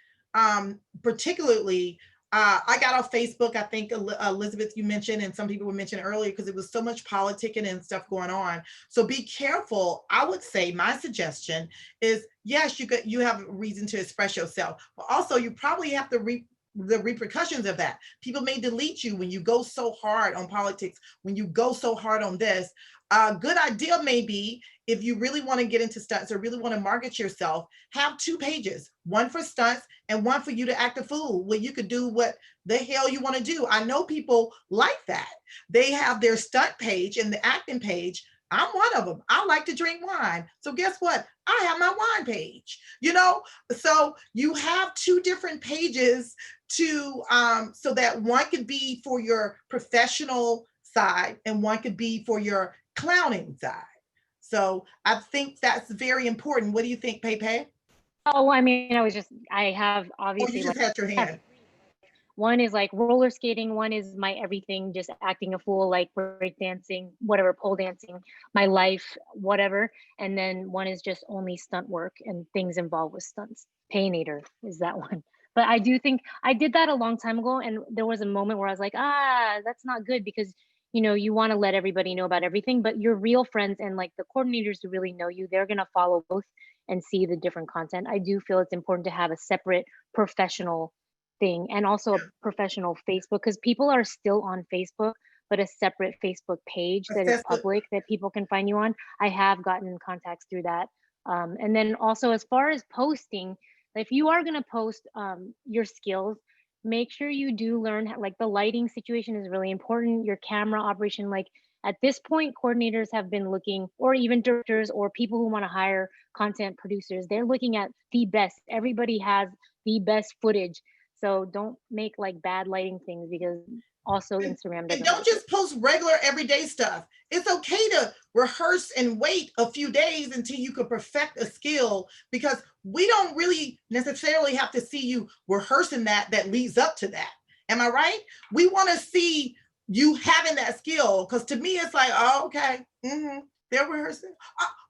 particularly I got off Facebook, I think Elizabeth, you mentioned, and some people were mentioning earlier, because it was so much politicking and stuff going on. So be careful. I would say my suggestion is, yes, you have a reason to express yourself, but also you probably have to the repercussions of that. People may delete you when you go so hard on politics, when you go so hard on this. A good idea may be, if you really want to get into stunts or really want to market yourself, have 2 pages, one for stunts and one for you to act a fool, where you could do what the hell you want to do. I know people like that. They have their stunt page and the acting page. I'm one of them. I like to drink wine. So guess what? I have my wine page, So you have 2 different pages to, so that one could be for your professional side and one could be for your clowning side. So I think that's very important. What do you think, Pei Pei? Oh, I mean, I have obviously. You just had your hand. One is like roller skating, one is my everything, just acting a fool, like break dancing, whatever, pole dancing, my life, whatever. And then one is just only stunt work and things involved with stunts. Paynator is that one. But I do think I did that a long time ago, and there was a moment where I was like, that's not good, because you want to let everybody know about everything, but your real friends and like the coordinators who really know you, they're going to follow both and see the different content. I do feel it's important to have a separate professional thing and also a professional Facebook, because people are still on Facebook, but a separate Facebook page that is public that people can find you on. I have gotten contacts through that. And then also, as far as posting, if you are going to post your skills, make sure you do learn, like the lighting situation is really important, your camera operation. Like at this point, coordinators have been looking, or even directors or people who want to hire content producers, they're looking at the best. Everybody has the best footage. So don't make like bad lighting things, because also Instagram doesn't. And don't just post regular everyday stuff. It's okay to rehearse and wait a few days until you can perfect a skill, because we don't really necessarily have to see you rehearsing that leads up to that. Am I right? We want to see you having that skill, because to me it's like, oh, okay, they're rehearsing.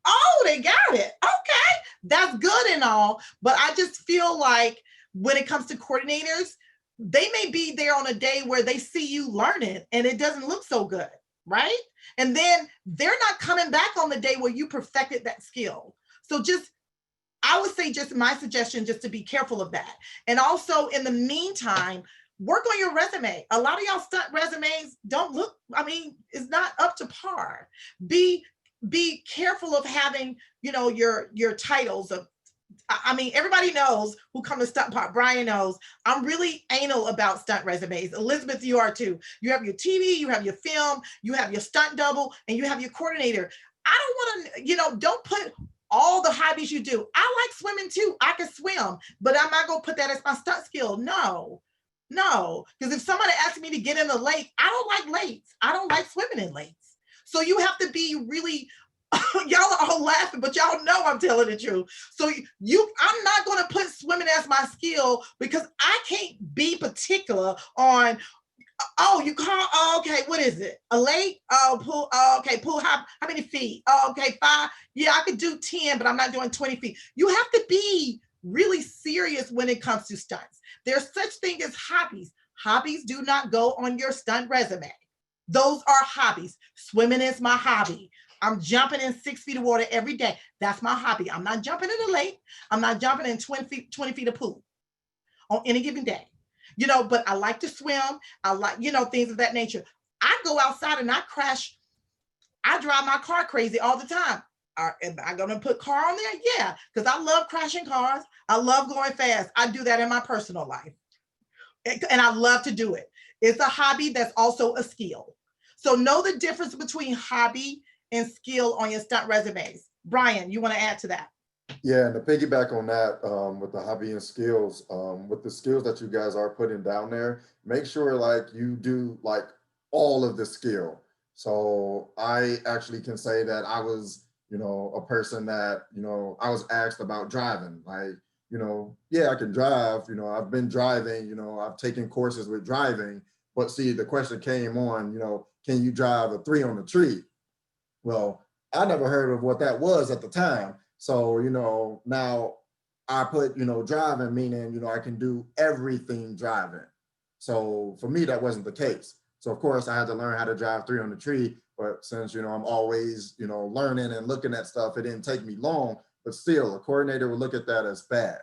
Oh, they got it. Okay, that's good and all, but I just feel like when it comes to coordinators, they may be there on a day where they see you learning and it doesn't look so good, right? And then they're not coming back on the day where you perfected that skill. So I would say just my suggestion, just to be careful of that. And also in the meantime, work on your resume. A lot of y'all stunt resumes don't look, it's not up to par. Be careful of having, your titles of, everybody knows who come to StuntPOC. Brian knows I'm really anal about stunt resumes. Elizabeth, you are too. You have your TV, you have your film, you have your stunt double, and you have your coordinator. I don't want to, don't put all the hobbies you do. I like swimming too. I can swim, but I'm not going to put that as my stunt skill. No, because if somebody asks me to get in the lake, I don't like lakes. I don't like swimming in lakes. So you have to be really, y'all are all laughing, but y'all know I'm telling the truth. So I'm not going to put swimming as my skill, because I can't be particular on, okay, what is it? A lake? Pool, okay, pool, how many feet? Okay, 5. Yeah, I could do 10, but I'm not doing 20 feet. You have to be really serious when it comes to stunts. There's such thing as hobbies. Hobbies do not go on your stunt resume. Those are hobbies. Swimming is my hobby. I'm jumping in 6 feet of water every day. That's my hobby. I'm not jumping in a lake. I'm not jumping in 20 feet of pool on any given day. you know, but I like to swim. I like, you know, things of that nature. I go outside and I crash. I drive my car crazy all the time. Am I gonna put car on there? Yeah, because I love crashing cars. I love going fast. I do that in my personal life. And I love to do it. It's a hobby that's also a skill. So know the difference between hobby and skill on your stunt resumes. Brian, you want to add to that? Yeah, and to piggyback on that, with the hobby and skills, with the skills that you guys are putting down there, make sure like you do like all of the skill. So I actually can say that I was, you know, a person that, you know, I was asked about driving. Like, you know, yeah, I can drive, you know, I've been driving, you know, I've taken courses with driving, but see, the question came on, you know, can you drive a 3 on the tree? Well, I never heard of what that was at the time. So, you know, now I put, you know, driving, meaning, you know, I can do everything driving. So for me, that wasn't the case. So of course I had to learn how to drive 3 on the tree, but since, you know, I'm always, you know, learning and looking at stuff, it didn't take me long, but still a coordinator would look at that as bad.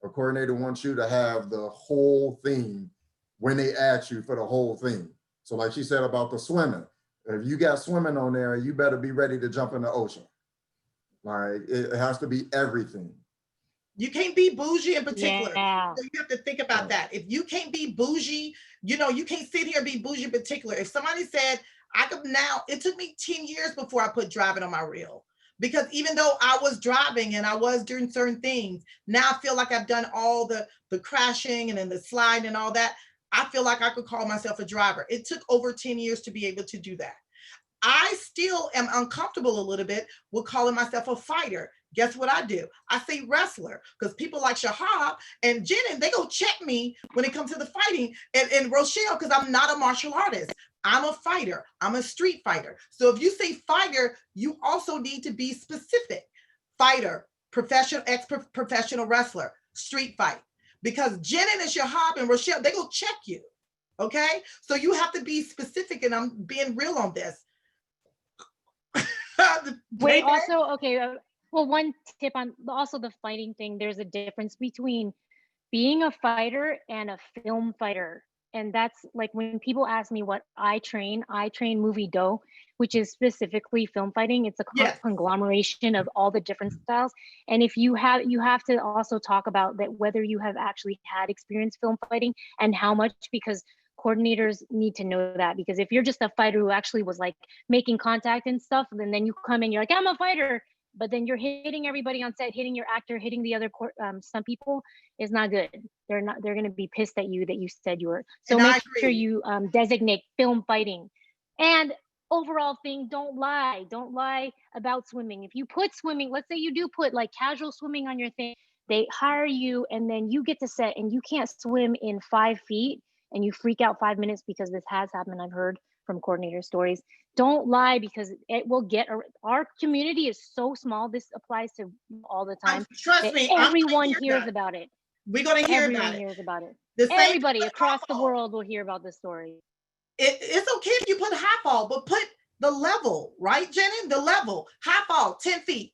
A coordinator wants you to have the whole thing when they ask you for the whole thing. So like she said about the swimming, if you got swimming on there, you better be ready to jump in the ocean. Like it has to be everything. You can't be bougie in particular. Yeah. So you have to think about that. If you can't be bougie, you know, you can't sit here and be bougie in particular. If somebody said, I could now, it took me 10 years before I put driving on my reel. Because even though I was driving and I was doing certain things, now I feel like I've done all the crashing and then the sliding and all that. I feel like I could call myself a driver. It took over 10 years to be able to do that. I still am uncomfortable a little bit with calling myself a fighter. Guess what I do? I say wrestler, because people like Shahaub and Jenin, they go check me when it comes to the fighting, and Rochelle, because I'm not a martial artist. I'm a fighter. I'm a street fighter. So if you say fighter, you also need to be specific. Fighter, professional, ex-professional wrestler, street fight. Because Jenin and Shahaub and Rochelle, they go check you. Okay? So you have to be specific, and I'm being real on this. Wait, also, okay, well, one tip on also the fighting thing, there's a difference between being a fighter and a film fighter. And that's like when people ask me what I train movie do, which is specifically film fighting. It's a conglomeration of all the different styles. And if you have to also talk about that, whether you have actually had experience film fighting and how much, because coordinators need to know that. Because if you're just a fighter who actually was like making contact and stuff, and then you come in, you're like, I'm a fighter, but then you're hitting everybody on set, hitting your actor, hitting the other stunt people, is not good. They're going to be pissed at you that you said you were. So make sure you designate film fighting. And overall thing, don't lie about swimming. If you put swimming, let's say you do put like casual swimming on your thing, they hire you and then you get to set and you can't swim in 5 feet and you freak out 5 minutes, because this has happened. I've heard from coordinator stories. Don't lie, because it will get, our community is so small. This applies to all the time. Trust me, everyone hears about it. We're going to hear Everyone about it. hears about it. Everybody across the world will hear about this story. It's okay if you put high fall, but put the level, right, Jenin? The level, high fall, 10 feet.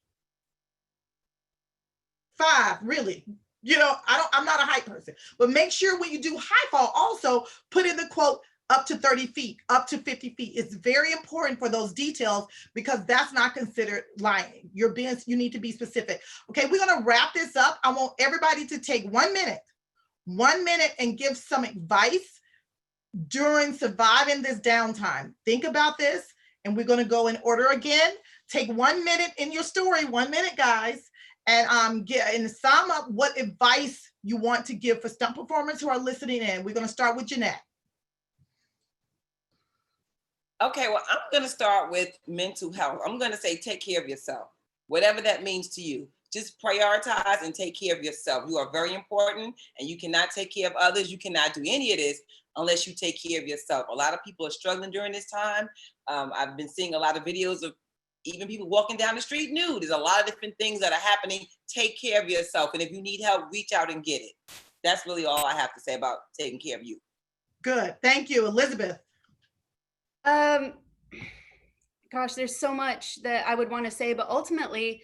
5, really. You know, I'm not a height person, but make sure when you do high fall, also put in the quote, up to 30 feet, up to 50 feet. It's very important for those details, because that's not considered lying. You need to be specific. Okay, we're gonna wrap this up. I want everybody to take 1 minute and give some advice during surviving this downtime. Think about this, and we're gonna go in order again. Take 1 minute in your story, 1 minute, guys, and sum up what advice you want to give for stunt performers who are listening in. We're gonna start with Jeanette. Okay, well, I'm going to start with mental health. I'm going to say take care of yourself, whatever that means to you. Just prioritize and take care of yourself. You are very important, and you cannot take care of others. You cannot do any of this unless you take care of yourself. A lot of people are struggling during this time. I've been seeing a lot of videos of even people walking down the street nude. There's a lot of different things that are happening. Take care of yourself. And if you need help, reach out and get it. That's really all I have to say about taking care of you. Good. Thank you. Elizabeth. Gosh, there's so much that I would want to say, but ultimately,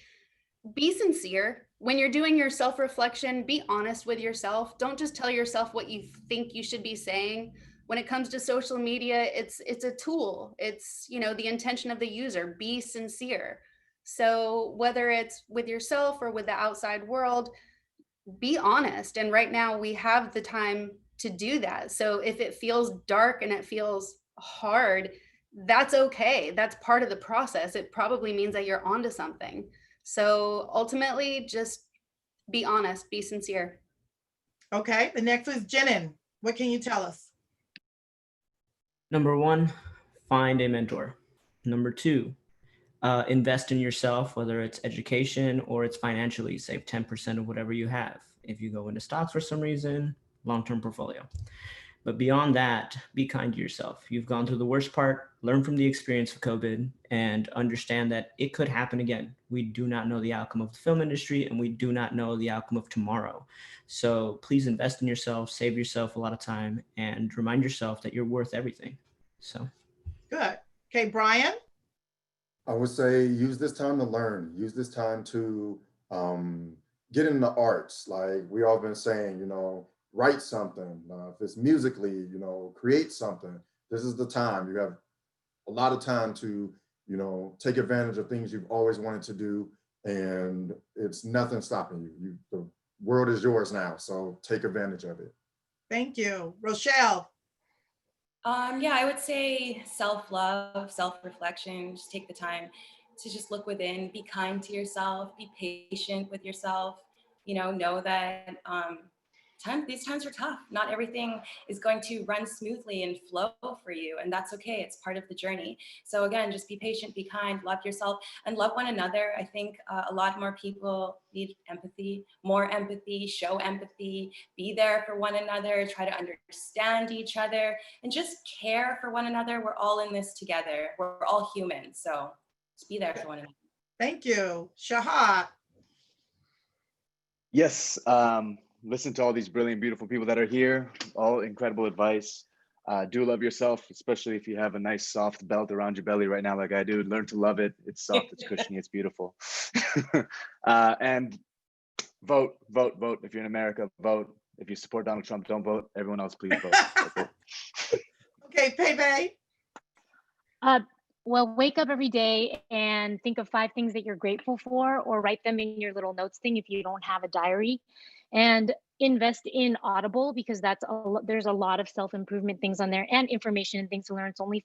be sincere. When you're doing your self-reflection, be honest with yourself. Don't just tell yourself what you think you should be saying. When it comes to social media, it's a tool. It's, you know, the intention of the user. Be sincere. So whether it's with yourself or with the outside world, be honest. And right now we have the time to do that. So if it feels dark and it feels hard, that's okay. That's part of the process. It probably means that you're onto something. So ultimately, just be honest, be sincere. Okay, the next is Jenin. What can you tell us? Number one, find a mentor. Number two, invest in yourself, whether it's education or it's financially. Save 10% of whatever you have. If you go into stocks for some reason, long-term portfolio. But beyond that, be kind to yourself. You've gone through the worst part, learn from the experience of COVID, and understand that it could happen again. We do not know the outcome of the film industry, and we do not know the outcome of tomorrow. So please invest in yourself, save yourself a lot of time, and remind yourself that you're worth everything. So. Good. Okay, Brian? I would say use this time to learn, use this time to get into the arts. Like we all been saying, you know, write something. If it's musically, you know, create something. This is the time. You have a lot of time to, you know, take advantage of things you've always wanted to do, and it's nothing stopping you. The world is yours now, so take advantage of it. Thank you. Rochelle? Yeah, I would say self-love, self-reflection. Just take the time to just look within, be kind to yourself, be patient with yourself. You know that these times are tough. Not everything is going to run smoothly and flow for you, and that's okay. It's part of the journey. So again, just be patient, be kind, love yourself, and love one another. I think a lot more people need empathy, more empathy, show empathy, be there for one another, try to understand each other, and just care for one another. We're all in this together. We're all human, so just be there for one another. Thank you. Shahaub? Yes, listen to all these brilliant, beautiful people that are here. All incredible advice. Do love yourself, especially if you have a nice soft belt around your belly right now, like I do. Learn to love it. It's soft, it's cushiony, it's beautiful. And vote. If you're in America, vote. If you support Donald Trump, don't vote. Everyone else, please vote. Okay, Pei Pei? Well, wake up every day and think of 5 things that you're grateful for, or write them in your little notes thing if you don't have a diary, and invest in Audible, because there's a lot of self-improvement things on there and information and things to learn. It's only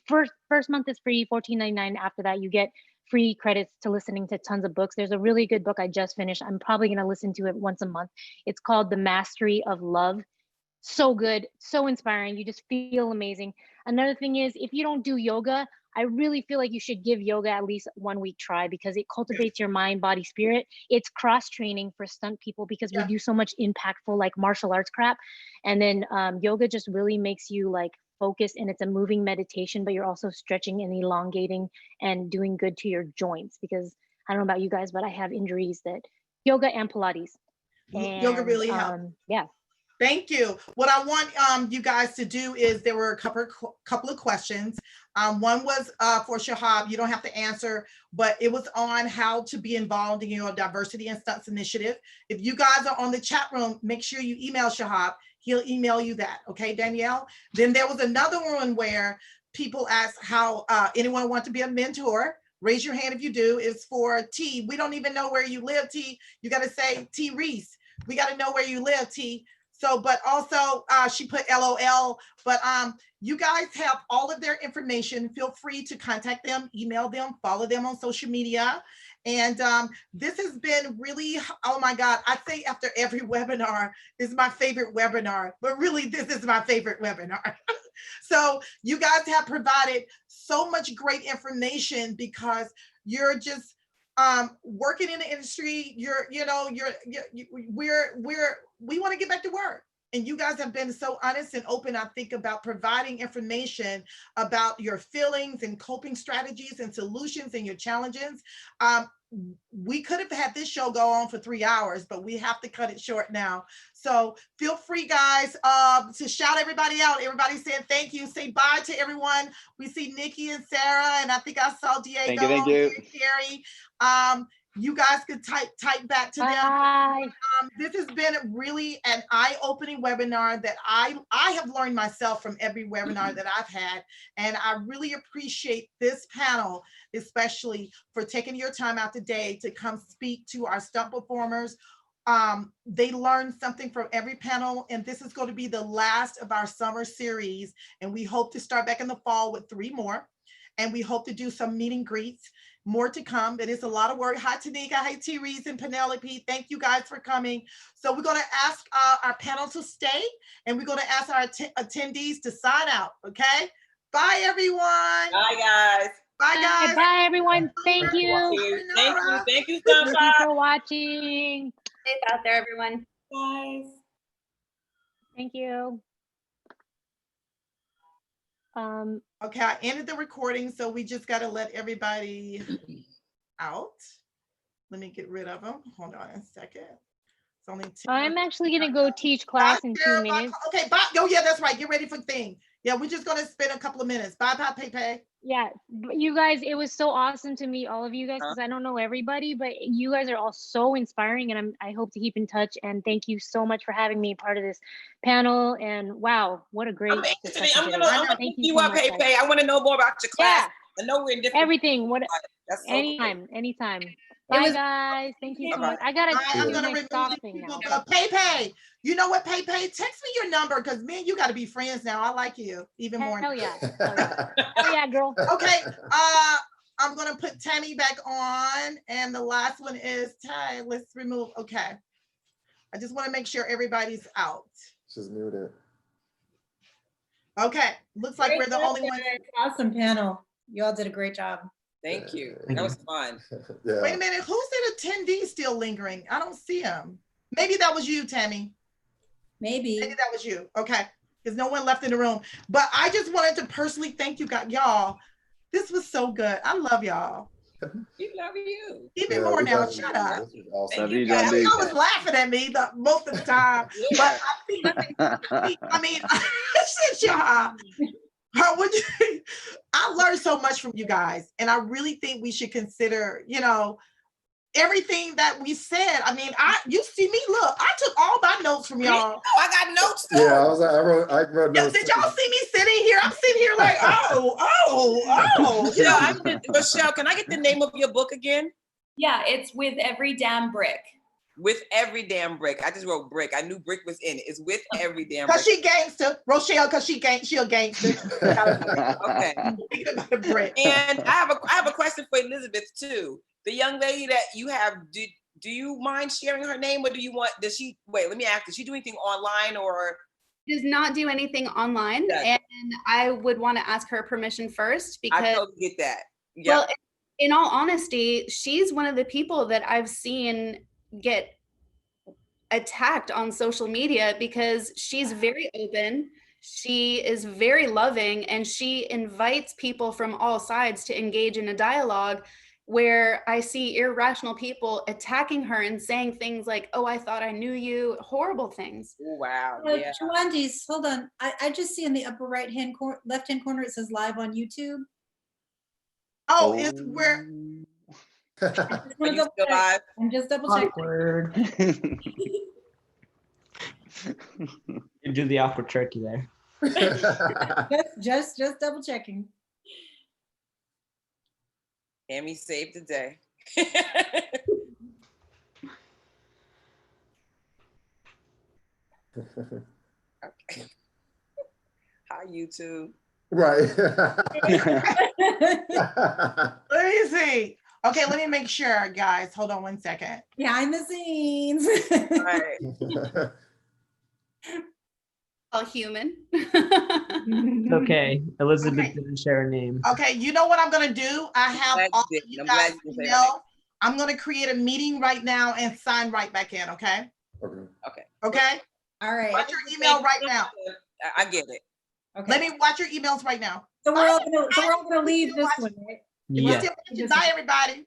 first month is free, $14.99. After that, you get free credits to listening to tons of books. There's a really good book I just finished. I'm probably going to listen to it once a month. It's called The Mastery of Love. So good, so inspiring. You just feel amazing. Another thing is, if you don't do yoga, I really feel like you should give yoga at least 1 week try, because it cultivates your mind, body, spirit. It's cross training for stunt people, because we do so much impactful like martial arts crap. And then yoga just really makes you like focus, and it's a moving meditation, but you're also stretching and elongating and doing good to your joints, because I don't know about you guys, but I have injuries that yoga and Pilates. And, yoga really helps. Yeah. Thank you. What I want you guys to do is, there were a couple of questions. One was for Shahaub. You don't have to answer, but it was on how to be involved in your diversity and stunts initiative. If you guys are on the chat room, make sure you email Shahaub. He'll email you that. Okay, Danielle? Then there was another one where people asked how anyone want to be a mentor. Raise your hand if you do. It's for T. We don't even know where you live, T. You got to say T Reese. We got to know where you live, T. So, but also she put LOL, but you guys have all of their information. Feel free to contact them, email them, follow them on social media. And this has been really, oh my God, I say after every webinar is my favorite webinar, but really this is my favorite webinar. So you guys have provided so much great information, because you're just working in the industry. We want to get back to work, and you guys have been so honest and open, I think, about providing information about your feelings and coping strategies and solutions and your challenges. We could have had this show go on for 3 hours, but we have to cut it short now. So feel free, guys, to shout everybody out. Everybody saying thank you. Say bye to everyone. We see Nikki and Sarah, and I think I saw Diego. Thank you. Carrie. You guys could type back to them. Bye. This has been really an eye-opening webinar that I have learned myself from every webinar that I've had. And I really appreciate this panel, especially for taking your time out today to come speak to our stunt performers. They learned something from every panel, and this is going to be the last of our summer series. And we hope to start back in the fall with 3 more. And we hope to do some meet and greets. More to come. It is a lot of work. Hi, Tanika. Hi, T-Reese and Penelope. Thank you guys for coming. So we're going to ask our panel to stay, and we're going to ask our attendees to sign out. Okay. Bye, everyone. Bye, guys. Bye, guys. Bye, everyone. Thank you. Thank you. Thank you, Thank you StuntPOC. for watching. Safe out there, everyone. Guys. Thank you. Okay, I ended the recording, so we just got to let everybody out. Let me get rid of them. Hold on a second. It's only 10. I'm actually going to go teach class in 2 minutes. Okay, bye. Oh, yeah, that's right. Get ready for the thing. Yeah, we're just going to spend a couple of minutes. Bye, bye, Pei Pei. Yeah, but you guys, it was so awesome to meet all of you guys because I don't know everybody, but you guys are all so inspiring, and I hope to keep in touch. And thank you so much for having me part of this panel. And wow, what a great discussion I'm today. gonna Thank you so up, much, Pei guys. Pei. I want to know more about your class. Yeah. I know we're in different. Everything. What? That's so Anytime. cool. Anytime. Bye, guys. Thank you so much. I gotta I'm do gonna my remove stock these thing people. now. Pei Pei, you know what, Pei Pei? Text me your number because me and you got to be friends now. I like you even more. Hell yeah. Hell yeah. Hell yeah, girl. Okay. I'm gonna put Tammy back on, and the last one is Ty. Let's remove. Okay. I just want to make sure everybody's out. She's muted. Okay. Looks like we're the only ones. Awesome panel. You all did a great job. Thank you. That was fun. Yeah. Wait a minute. Who's the attendee still lingering? I don't see him. Maybe that was you, Tammy. Maybe. Maybe that was you. Okay. There's no one left in the room. But I just wanted to personally thank you, y'all. This was so good. I love y'all. We love you. Even more now. Shut up. Awesome. Love you, I Jwaundace. was laughing at me most of the time. Yeah. But I mean, shit, y'all. I learned so much from you guys, and I really think we should consider, everything that we said. I mean, you see me, look, I took all my notes from y'all. Oh, I got notes too. Yeah, I wrote Yeah, notes. did y'all see me sitting here? I'm sitting here like, oh. Rochelle, can I get the name of your book again? Yeah, it's With Every Damn Brick. With Every Damn Brick. I just wrote brick. I knew brick was in it. It's With Every Damn Brick. Because she gangster, Rochelle, because she a gangster. Okay. Brick. And I have a question for Elizabeth too. The young lady that you have, do you mind sharing her name, or let me ask, does she do anything online or? Does not do anything online, and I would want to ask her permission first because I totally get that. Yep. Well, in all honesty, she's one of the people that I've seen get attacked on social media because she's very open, she is very loving, and she invites people from all sides to engage in a dialogue, where I see irrational people attacking her and saying things like, "Oh, I thought I knew you," horrible things. Oh, wow. Yeah. Jwaundace, hold on. I just see in the upper left-hand corner, it says live on YouTube. Oh, it's where. Are you still live? I'm just double checking. Awkward. You do the awkward turkey there. just double checking. Tammy saved the day. Okay. Hi, YouTube. Right. Let me see. Okay, let me make sure, guys. Hold on one second. Behind the scenes. Right. All human. Okay, Elizabeth didn't share her name. Okay, you know what I'm gonna do? I have all of you guys email. I'm gonna create a meeting right now and sign right back in, okay? Okay? All right. Watch your email right now. I get it. Okay. Let me watch your emails right now. So we're all gonna leave this one, right? Yeah. Bye, everybody.